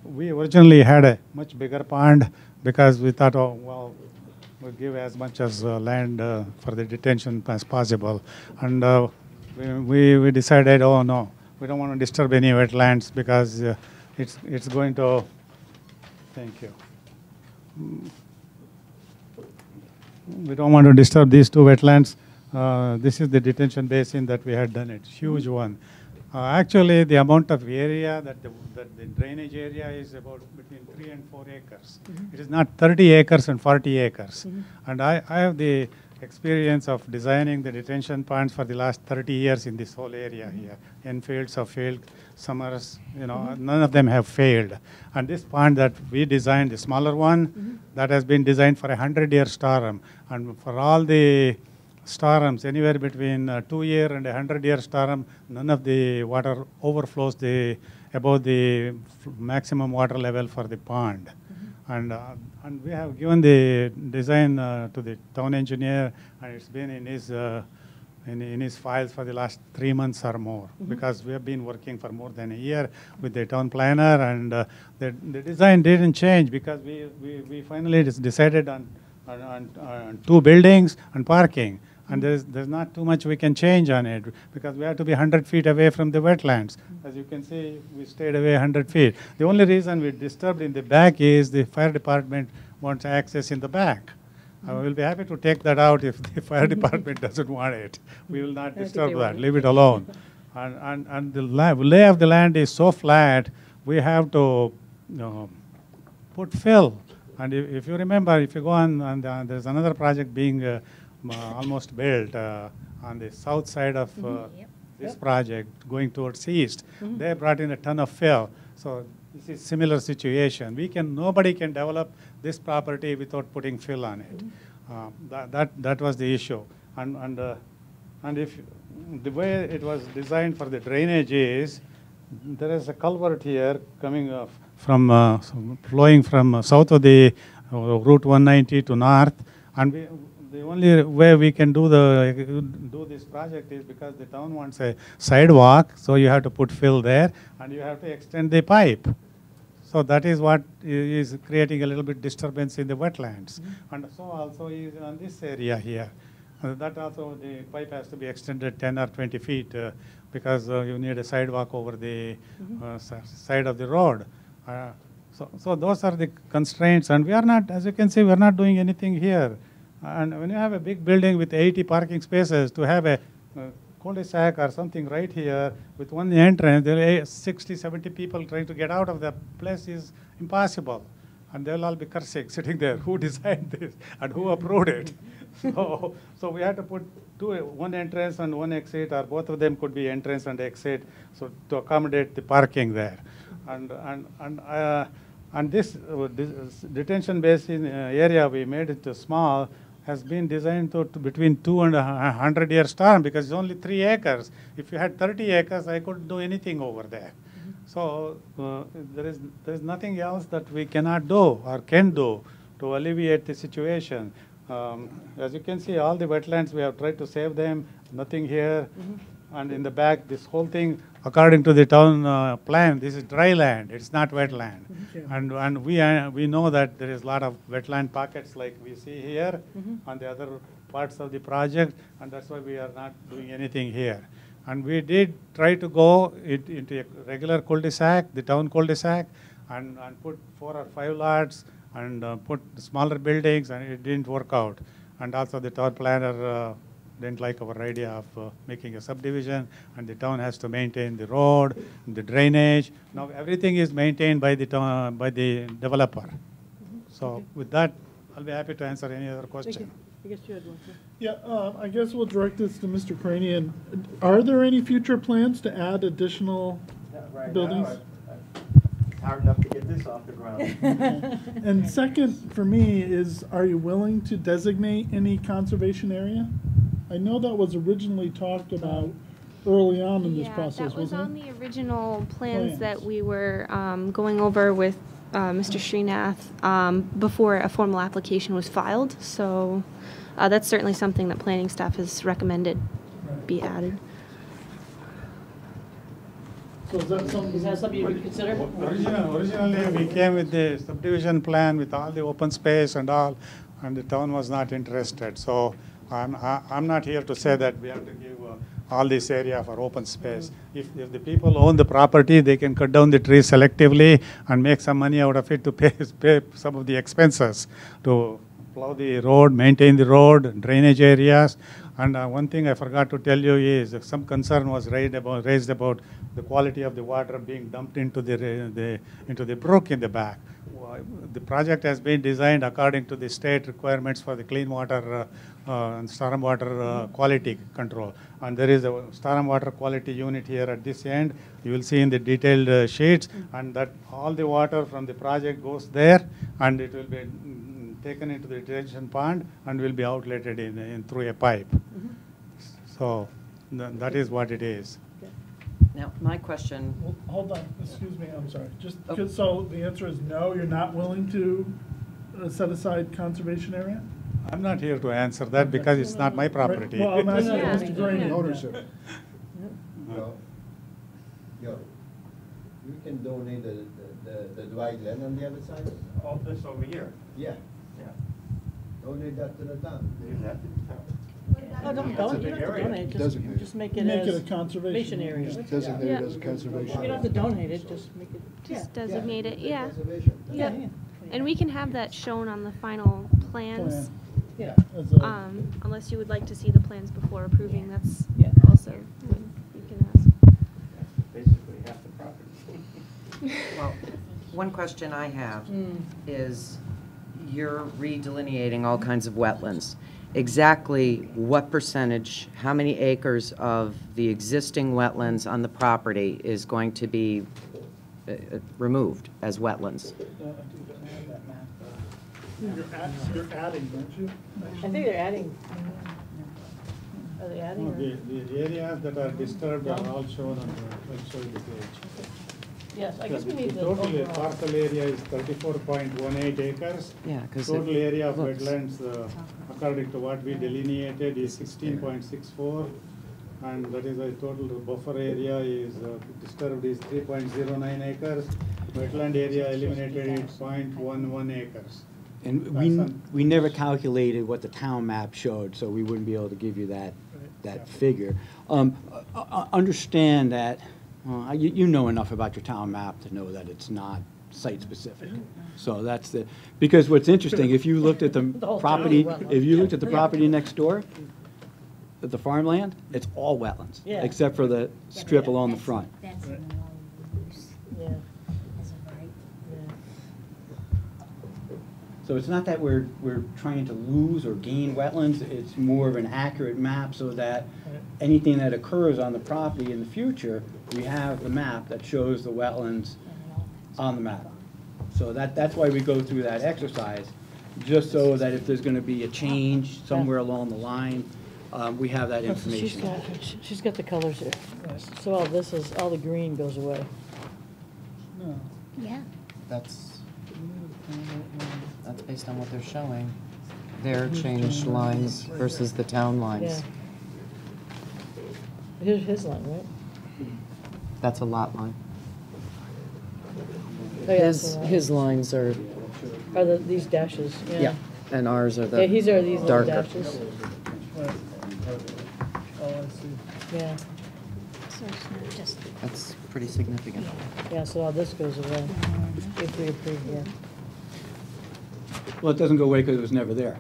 We originally had a much bigger pond because we thought, oh, well, we'll give as much as land for the detention as possible. And we decided, oh no, we don't want to disturb any wetlands because it's going to, thank you. We don't want to disturb these two wetlands. This is the detention basin that we had done it, huge one. Actually, the amount of area that the drainage area is about between 3 and 4 acres. It is not 30 acres and 40 acres. And I have the experience of designing the detention ponds for the last 30 years in this whole area here. Enfield, Suffield, Summers, none of them have failed. And this pond that we designed, the smaller one, that has been designed for a 100-year storm. And for all the storms, anywhere between 2-year and a 100-year storm, none of the water overflows above the maximum water level for the pond. And we have given the design to the town engineer, and it's been in his files for the last 3 months or more, because we have been working for more than a year with the town planner, and the design didn't change because we finally decided on 2 buildings and parking. And there's not too much we can change on it because we have to be 100 feet away from the wetlands. As you can see, we stayed away 100 feet. The only reason we disturbed in the back is the fire department wants access in the back. I will be happy to take that out if the fire department doesn't want it. We will not disturb that, leave it alone. And the lay of the land is so flat, we have to put fill. And if you remember, if you go on, and there's another project being almost built on the south side of this project going towards east. They brought in a ton of fill. So this is similar situation. Nobody can develop this property without putting fill on it. That was the issue. And if the way it was designed for the drainage is, there is a culvert here coming flowing from south of the Route 190 to north, and the only way we can do this project is because the town wants a sidewalk, so you have to put fill there, and you have to extend the pipe. So that is what is creating a little bit disturbance in the wetlands. And so also is on this area here. That also the pipe has to be extended 10 or 20 feet because you need a sidewalk over the side of the road. So those are the constraints, and we are not, as you can see, we are not doing anything here. And when you have a big building with 80 parking spaces, to have a cul-de-sac or something right here with one entrance, there are 60, 70 people trying to get out of the place is impossible. And they'll all be cursing, sitting there, who designed this and who approved it. So we had to put one entrance and one exit, or both of them could be entrance and exit, so to accommodate the parking there. And this detention basin area, we made it small, has been designed to between 2 and 100-year storm because it's only 3 acres. If you had 30 acres, I couldn't do anything over there. So there is nothing else that we cannot do or can do to alleviate the situation. As you can see, all the wetlands, we have tried to save them, nothing here. And in the back, this whole thing, according to the town plan, this is dry land, it's not wetland. And we know that there is a lot of wetland pockets like we see here on the other parts of the project, and that's why we are not doing anything here. And we did try to go into a regular cul-de-sac, the town cul-de-sac, and put 4 or 5 lots and put smaller buildings, and it didn't work out. And also the town planner didn't like our idea of making a subdivision, and the town has to maintain the road, the drainage. Now everything is maintained by the town, by the developer. So with that, I'll be happy to answer any other question. I guess you had one, sir. Yeah, I guess we'll direct this to Mr. Kranian. Are there any future plans to add additional buildings? It's hard enough to get this off the ground. And second, for me, is are you willing to designate any conservation area? I know that was originally talked about early on in this process, that was wasn't on it? the original plans that we were going over with Mr. Srinath before a formal application was filed. So that's certainly something that planning staff has recommended be added. So is that something you would consider? Originally, we came with the subdivision plan with all the open space and all, and the town was not interested. So I'm not here to say that we have to give all this area for open space. If the people own the property, they can cut down the trees selectively and make some money out of it to pay some of the expenses to plow the road, maintain the road, drainage areas. And one thing I forgot to tell you is some concern was raised about the quality of the water being dumped into the brook in the back. The project has been designed according to the state requirements for the clean water and stormwater quality control. And there is a stormwater quality unit here at this end. You will see in the detailed sheets, and that all the water from the project goes there, and it will be taken into the detention pond and will be outletted in through a pipe. So that is what it is. Now, my question, Well, hold on, excuse me, I'm sorry. Just, Oh. so the answer is no, you're not willing to set aside conservation area? I'm not here to answer that because it's not my property. Well, I'm asking Yeah. Mr. Green. Ownership. Yo, you can donate the dry land on the other side? All this over here. Yeah. Yeah. Donate that to the town. Leave that to the town. No, don't, It's a you big don't have to area. donate, Designate it. just make it Make it a as conservation area. area. Just designate it Yeah. as a conservation. You don't have to donate it, just make it. Just designate it, yeah. Conservation. Yep. And we can have that shown on the final plans, Yeah. As a- unless you would like to see the plans before approving, that's Yeah. also what you can ask. Basically half the property. well, one question I have Mm. is, you're redelineating all kinds of wetlands. Exactly what percentage, how many acres of the existing wetlands on the property is going to be removed as wetlands? You're adding, aren't you? I think they're adding. Are they adding? No, or- the areas that are disturbed are all shown on the, I'll show you the page. Yes, I guess we need the Total overall. parcel area is 34.18 acres. Yeah, 'cause Total it area of looks- wetlands, according to what we delineated, is 16.64. And that is the total buffer area is, disturbed is 3.09 acres. Wetland area eliminated is 0.11 acres. And we never calculated what the town map showed, so we wouldn't be able to give you that figure. Understand that, you know enough about your town map to know that it's not site-specific. So that's because what's interesting, if you looked at the whole property, town. if you looked at the property next door, at the farmland, it's all wetlands, Yeah. except for the strip along the front. That's in the use, Yeah, as of right. yeah. So it's not that we're trying to lose or gain wetlands, it's more of an accurate map so that anything that occurs on the property in the future, we have the map that shows the wetlands on the map. So that's why we go through that exercise, just so that if there's gonna be a change somewhere along the line, we have that Oh, so information. she's got the colors here. So all this is, all the green goes away. No. Yeah. That's based on what they're showing. Their changed lines versus the town Yeah. lines. Here's his line, right? That's a lot line. Oh, yeah, that's a lot. His lines are, Are these dashes, yeah. yeah, and ours are Yeah, his are these the little darker. dashes. Right. Oh, I see. Yeah, So it's not just, That's pretty significant. yeah, so all this goes away if we approve, yeah. Well, it doesn't go away because it was never there.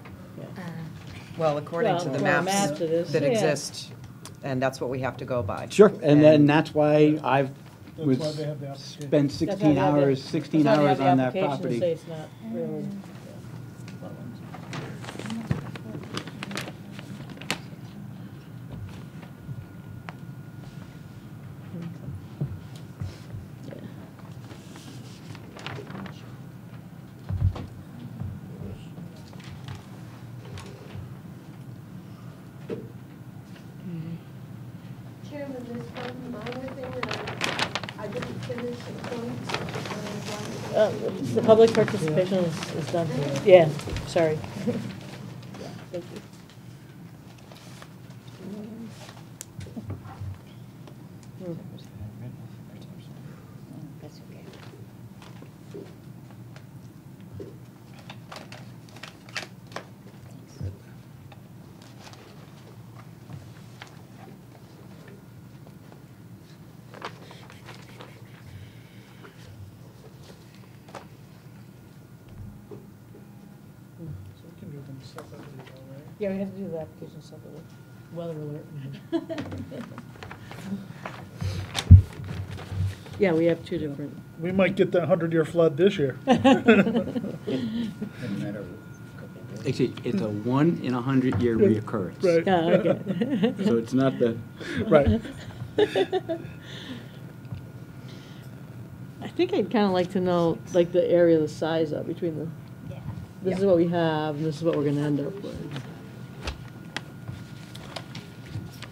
Well, according to Well, the for our maps maps it is, that yeah. exist, and that's what we have to go by. Sure, and then that's why I've That's why they have the application. spent That's why 16 they have the- hours, 16 that's why they hours have the on that application to property. say it's not really. Chairman, there's one minor thing that I didn't finish the point. The public participation is done here. Yeah, sorry. Yeah, thank you. that's okay. Yeah, we have to do the application separately. Weather alert. Yeah, we have two different. We might get that 100-year flood this year. Actually, it's a 1 in 100-year reoccurrence. Right. Oh, okay. So it's not the. Right. I think I'd kind of like to know, like, the area, the size of between the, this is what we have, and this is what we're gonna end up with.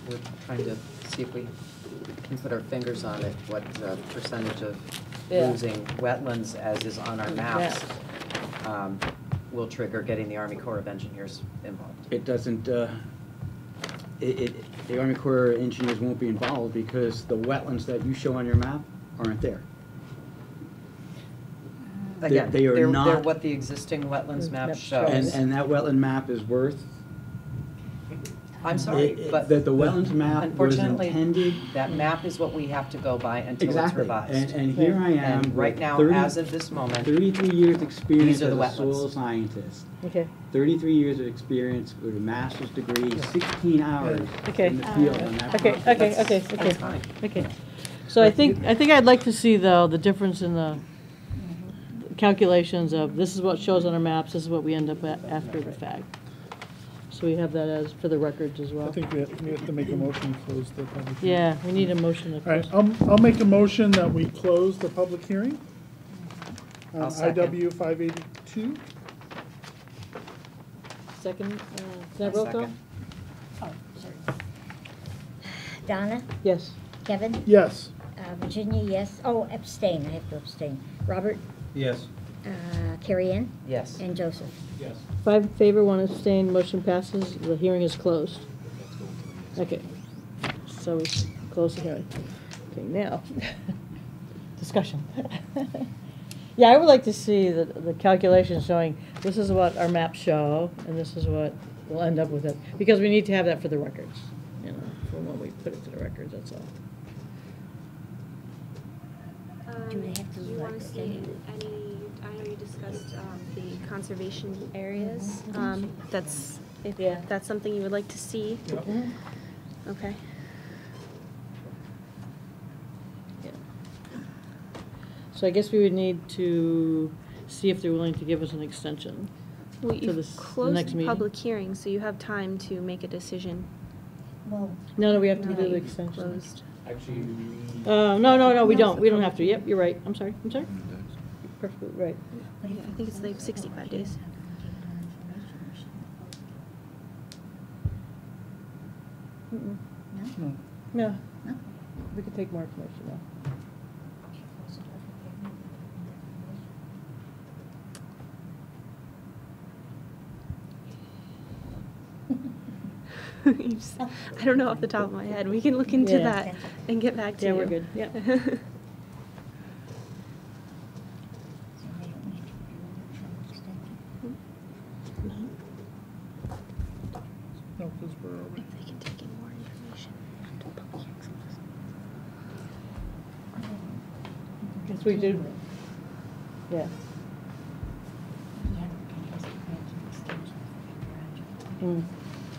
We're trying to see if we can put our fingers on it, what percentage of Yeah. losing wetlands, as is on our maps, will trigger getting the Army Corps of Engineers involved. It doesn't, the Army Corps of Engineers won't be involved because the wetlands that you show on your map aren't there. Again, They are they're not. what the existing wetlands map And, shows. and that wetland map is worth. I'm sorry, but. That the wetlands map was Unfortunately, intended. that map is what we have to go by until it's Exactly. revised. And here I am. And right with now, 30 as of this moment, 33 years experience these are as the a wetlands. soil scientist. Okay. 33 years of experience with a master's degree, 16 hours Okay. in the field on that. Okay, property. okay. That's fine. Okay. So I think I'd like to see, though, the difference in the calculations of, this is what shows on our maps, this is what we end up at after the fact. So we have that as, for the records as well. I think we have to make a motion to close the public hearing. Yeah, we need a motion to All right, close. I'll make a motion that we close the public hearing on I'll second. IW 582. Second, is that I'll roll call? second. Oh, sorry. Donna? Yes. Kevin? Yes. Virginia, yes. Oh, abstain, I have to abstain. Robert? Yes. Carrie Ann? Yes. And Joseph? Yes. 5 in favor, 1 abstain, motion passes, the hearing is closed. Okay, so we close the hearing. Okay, now, discussion. Yeah, I would like to see the calculations showing, this is what our maps show, and this is what we'll end up with it. Because we need to have that for the records, you know, for when we put it to the records, that's all. Do they have to Do you want like to see any, I know you discussed the conservation areas. That's, if that's something you would like to see? Okay. So I guess we would need to see if they're willing to give us an extension Well, to you've this, the closed next the meeting. public hearing, so you have time to make a decision. Well, No, we have to do the You've extension. closed. Actually, No, we don't have to. Yep, you're right. I'm sorry. Perfectly right. Yeah, I think it's like 65 days. No. No. We could take more information now. I don't know off the top of my head. We can look into Yeah. that and get back to you. Yeah, we're good. Yeah. No, because we're over. They can take in more information. Yes, we do. Yeah.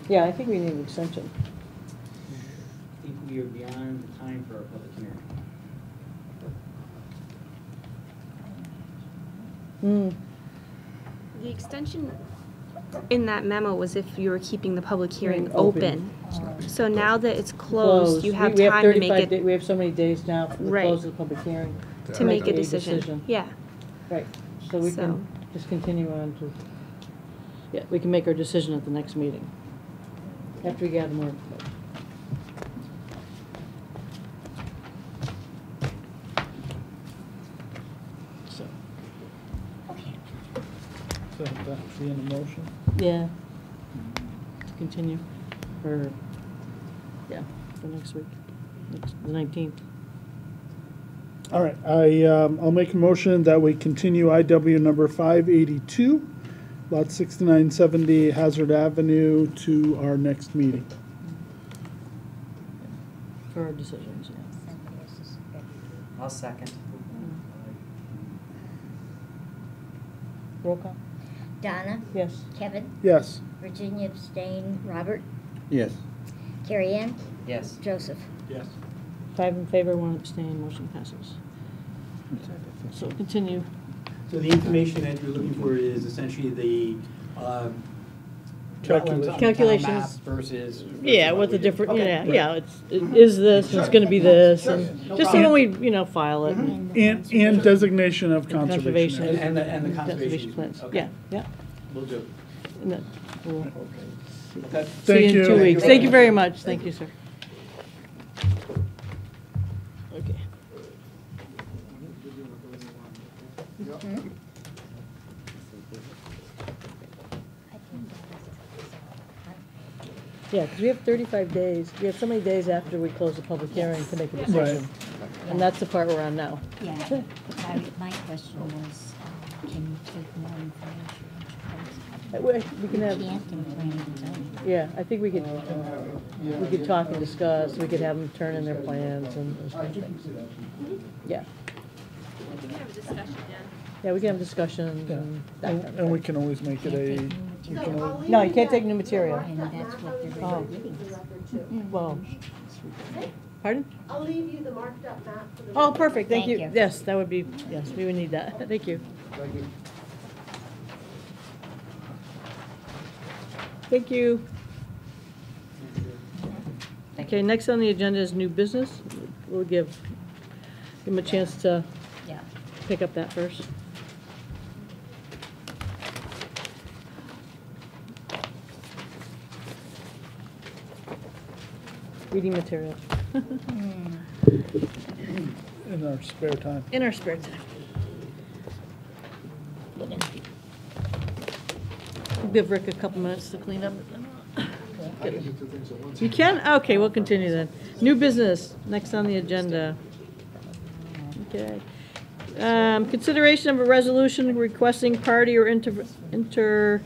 Yeah, I think we need an extension. I think we are beyond the time for a public hearing. The extension in that memo was if you were keeping the public hearing Open. open. So now that it's closed, you have We time to make 35 it, we have so many days now for the Right. close of the public hearing. to make a decision. Yeah. Right, so we So- can just continue on to, yeah, we can make our decision at the next meeting, after we gather more information. So, So that be in the motion. yeah, to continue for, yeah, for next week, the 19th. All right, I'll make a motion that we continue IW number 582, lot 6970 Hazard Avenue, to our next meeting. For our decisions, yeah. I'll second. Roll call? Donna? Yes. Kevin? Yes. Virginia abstain. Robert? Yes. Carrie Ann? Yes. Joseph? Yes. 5 in favor, 1 abstain, motion passes. So continue. So the information that you're looking for is essentially the wetlands on the town Calculations. map versus. Yeah, what what we the did. different, Okay, yeah, great. yeah, it is this, it's gonna be this, and No just so when problem. we, file it. And designation of conservation. Conservation. area. And the conservation plans, easement, okay. yeah, yeah. Will do. And then we'll Okay. see Thank you in you. 2 weeks. Thank you very much, thank you, sir. Okay. Yeah, because we have 35 days, we have so many days after we close the public hearing to make a decision. And that's the part we're on now. Yeah. My question was, can you take more information? We can have, Can't in planning and zoning. yeah, I think we could talk and discuss, we could have them turn in their plans and those kind of things. Yeah, We can have a discussion, yeah. yeah, we can have discussions and that kind of And thing. we can always make it a, you can always, No, you can't take new material. And that's what they're Oh. reading. Well, pardon? I'll leave you the marked up map for the. Oh, perfect, thank Thank you. you. Yes, that would be, yes, we would need that. Thank you. Thank you. Thank you. Okay, next on the agenda is new business. We'll give them a chance to Yeah. pick up that first. Reading material. in our spare time. In our spare time. Give Rick a couple minutes to clean up. You can? Okay, we'll continue then. New business, next on the agenda. Okay. Consideration of a resolution requesting party or intervenor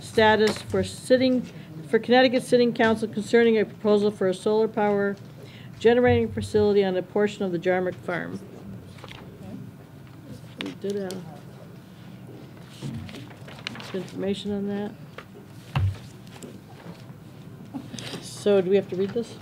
status for Connecticut Sitting Council concerning a proposal for a solar power generating facility on a portion of the Jarmuck Farm. We did have some information on that. So do we have to read this?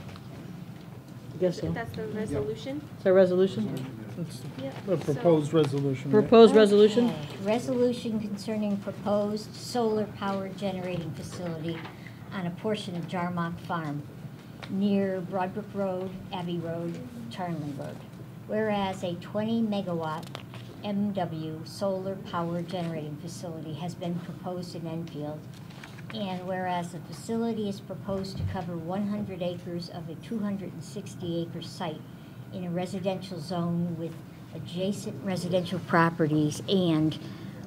I guess so. That's the resolution? It's our resolution? It's Yep. a proposed resolution. right? Proposed resolution? Okay. Resolution concerning proposed solar power generating facility on a portion of Jarmuck Farm near Broadbrook Road, Abbey Road, Charnley Road. Whereas a 20 megawatt MW solar power generating facility has been proposed in Enfield, and whereas the facility is proposed to cover 100 acres of a 260 acre site in a residential zone with adjacent residential properties, and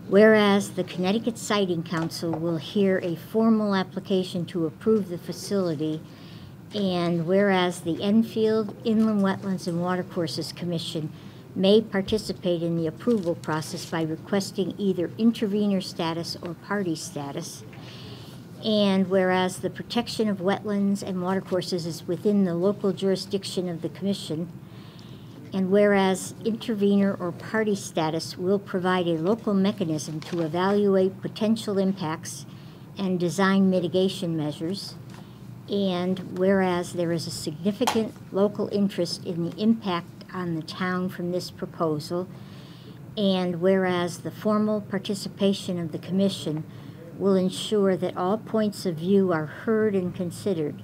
whereas the Connecticut Siting Council will hear a formal application to approve the facility, and whereas the Enfield Inland Wetlands and Watercourses Commission may participate in the approval process by requesting either intervenor status or party status, and whereas the protection of wetlands and watercourses is within the local jurisdiction of the Commission, and whereas intervenor or party status will provide a local mechanism to evaluate potential impacts and design mitigation measures, and whereas there is a significant local interest in the impact on the town from this proposal, and whereas the formal participation of the Commission will ensure that all points of view are heard and considered.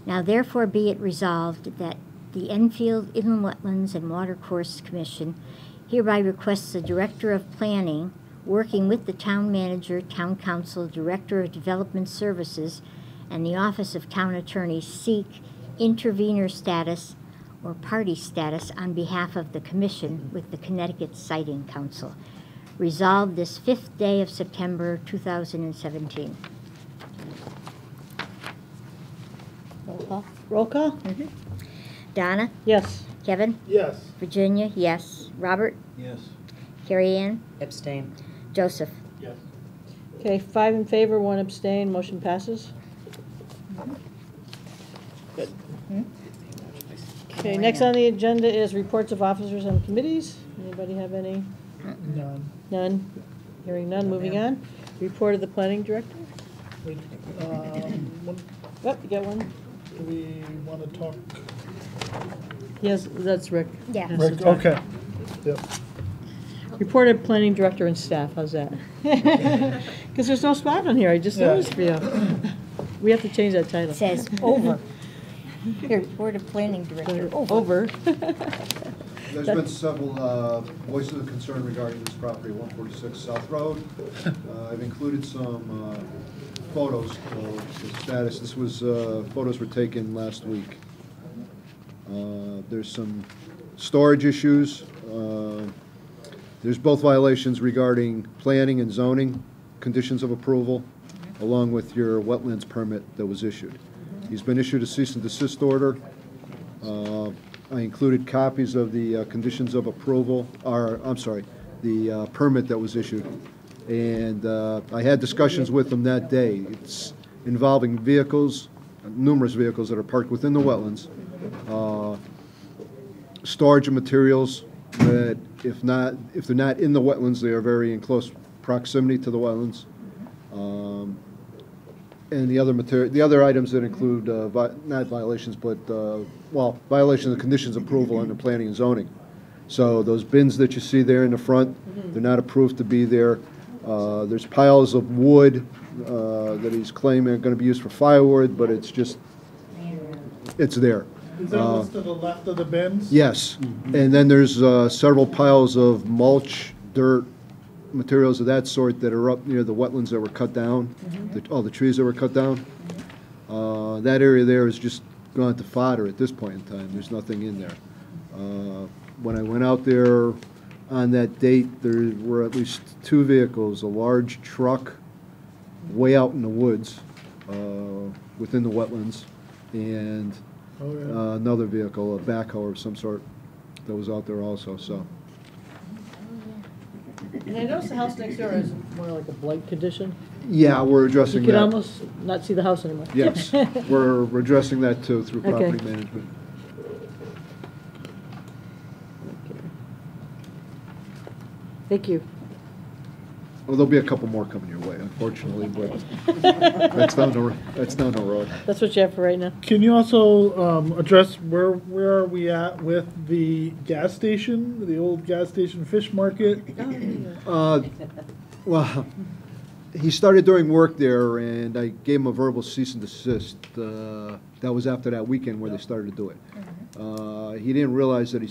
Now therefore be it resolved that the Enfield Inland Wetlands and Watercourse Commission hereby requests the Director of Planning, working with the Town Manager, Town Council, Director of Development Services, and the Office of Town Attorney seek intervenor status or party status on behalf of the Commission with the Connecticut Siting Council. Resolved this 5th day of September 2017. Roll call? Roll call? Donna? Yes. Kevin? Yes. Virginia? Yes. Robert? Yes. Carrie Ann? Abstain. Joseph? Yes. Okay, 5 in favor, 1 abstain, motion passes. Good. Okay, next on the agenda is reports of officers and committees. Anybody have any? None. None? Hearing none, moving on. Report of the planning director. Yep, you got one? Do we want to talk? Yes, that's Rick. Yeah. Has Rick, to talk. okay. Yep. Report of planning director and staff, how's that? Because there's no spot on here, I just Yeah. noticed for you. We have to change that title. It says over. Here, Board of Planning Director, over. Over. There's been several voices of concern regarding this property, 146 South Road. I've included some photos of the status. This was, photos were taken last week. There's some storage issues. There's both violations regarding planning and zoning, conditions of approval, along with your wetlands permit that was issued. He's been issued a cease and desist order. I included copies of the conditions of approval, or, I'm sorry, the permit that was issued. And I had discussions with him that day. It's involving vehicles, numerous vehicles that are parked within the wetlands, storage of materials that if they're not in the wetlands, they are very in close proximity to the wetlands. And the other items that include, not violations, but, well, violation of the conditions of approval under planning and zoning. So those bins that you see there in the front, they're not approved to be there. There's piles of wood that he's claiming are going to be used for firewood, but it's just, it's there. Is that what's to the left of the bins? Yes, and then there's several piles of mulch, dirt, materials of that sort that are up near the wetlands that were cut down, all the trees that were cut down. That area there is just gone to fodder at this point in time. There's nothing in there. When I went out there on that date, there were at least two vehicles, a large truck way out in the woods within the wetlands, and another vehicle, a backhoe of some sort, that was out there also, so. And I noticed the house next door is more like a blight condition. Yeah, we're addressing that. You can almost not see the house anymore. Yes, we're addressing that too through Okay. property management. Thank you. Well, there'll be a couple more coming your way, unfortunately, but that's down the road. That's what you have for right now. Can you also address where are we at with the gas station, the old gas station fish market? Well, he started doing work there, and I gave him a verbal cease and desist. That was after that weekend where they started to do it. He didn't realize that he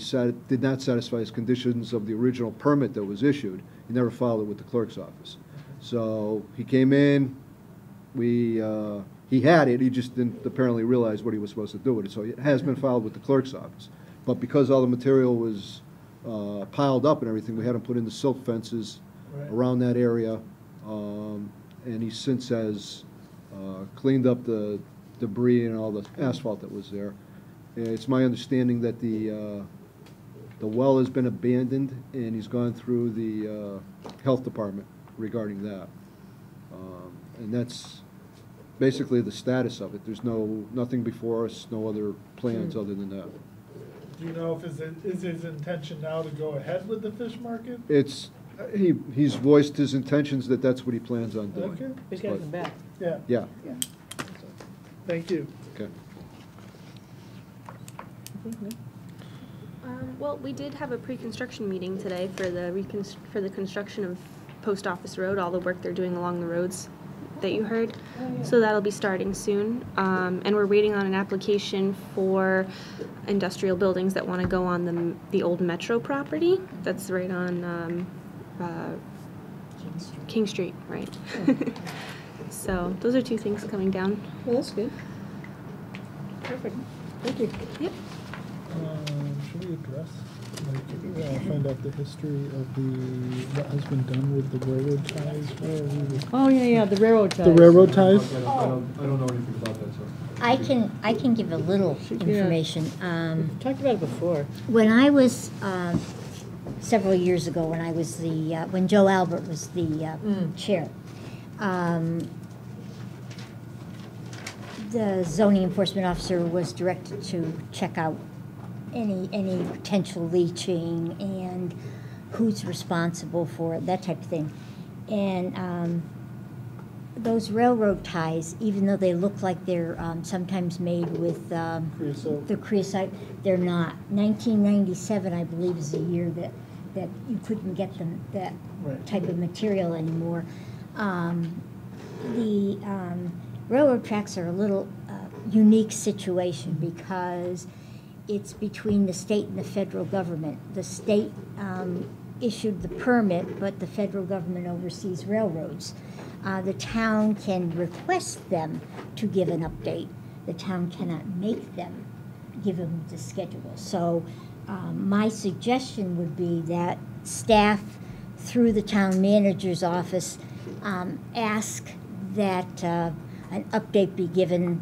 did not satisfy his conditions of the original permit that was issued. He never filed it with the clerk's office. So he came in, he had it, he just didn't apparently realize what he was supposed to do with it. So it has been filed with the clerk's office. But because all the material was piled up and everything, we had him put in the silt fences around that area. And he since has cleaned up the debris and all the asphalt that was there. It's my understanding that the well has been abandoned, and he's gone through the health department regarding that. And that's basically the status of it. There's nothing before us, no other plans other than that. Do you know if is his intention now to go ahead with the fish market? He's voiced his intentions that that's what he plans on doing. Okay. He's got to come back. Yeah. Yeah. Thank you. Okay. Well, we did have a pre-construction meeting today for the construction of Post Office Road, all the work they're doing along the roads that you heard. So that'll be starting soon. And we're waiting on an application for industrial buildings that want to go on the old Metro property. That's right on King Street, right? So those are two things coming down. Well, that's good. Perfect. Thank you. Yep. Should we address, find out the history of what has been done with the railroad ties? Where are we? Oh, yeah, the railroad ties. The railroad ties? I don't know anything about that, sir. I can give a little information. Talked about it before. When I was, several years ago, when I was when Joe Albert was the chair, the zoning enforcement officer was directed to check out any potential leaching and who's responsible for it, that type of thing. And those railroad ties, even though they look like they're sometimes made with Creosote. the creosote, they're not. 1997, I believe, is the year that you couldn't get them, that Right. type of material anymore. The railroad tracks are a little unique situation because it's between the state and the federal government. The state issued the permit, but the federal government oversees railroads. The town can request them to give an update. The town cannot make them give them the schedule. So my suggestion would be that staff, through the town manager's office, ask that an update be given.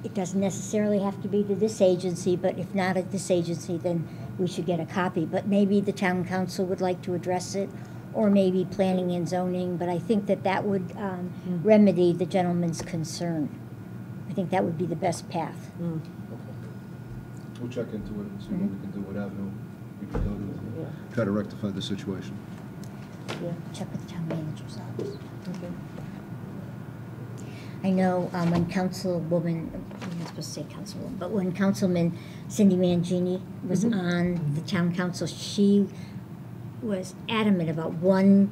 It doesn't necessarily have to be to this agency, but if not at this agency, then we should get a copy. But maybe the town council would like to address it, or maybe planning and zoning, but I think that that would remedy the gentleman's concern. I think that would be the best path. We'll check into it and see what we can do, what avenue we can go to, try to rectify the situation. Check with the town manager's office. I know when Councilwoman, I'm not supposed to say Councilwoman, but when Councilman Cindy Mangini was on the town council, she was adamant about one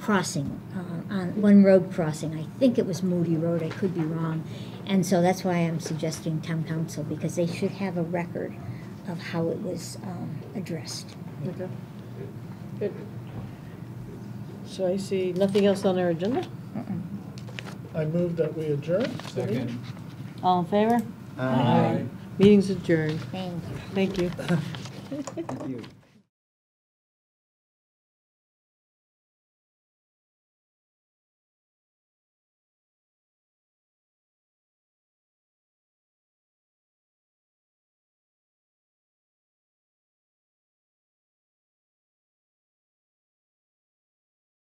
crossing, on one road crossing. I think it was Moody Road, I could be wrong. And so that's why I'm suggesting town council, because they should have a record of how it was addressed. Okay. Good. So I see nothing else on our agenda? I move that we adjourn. Second. All in favor? Aye. Meeting's adjourned. Thank you. Thank you. Thank you.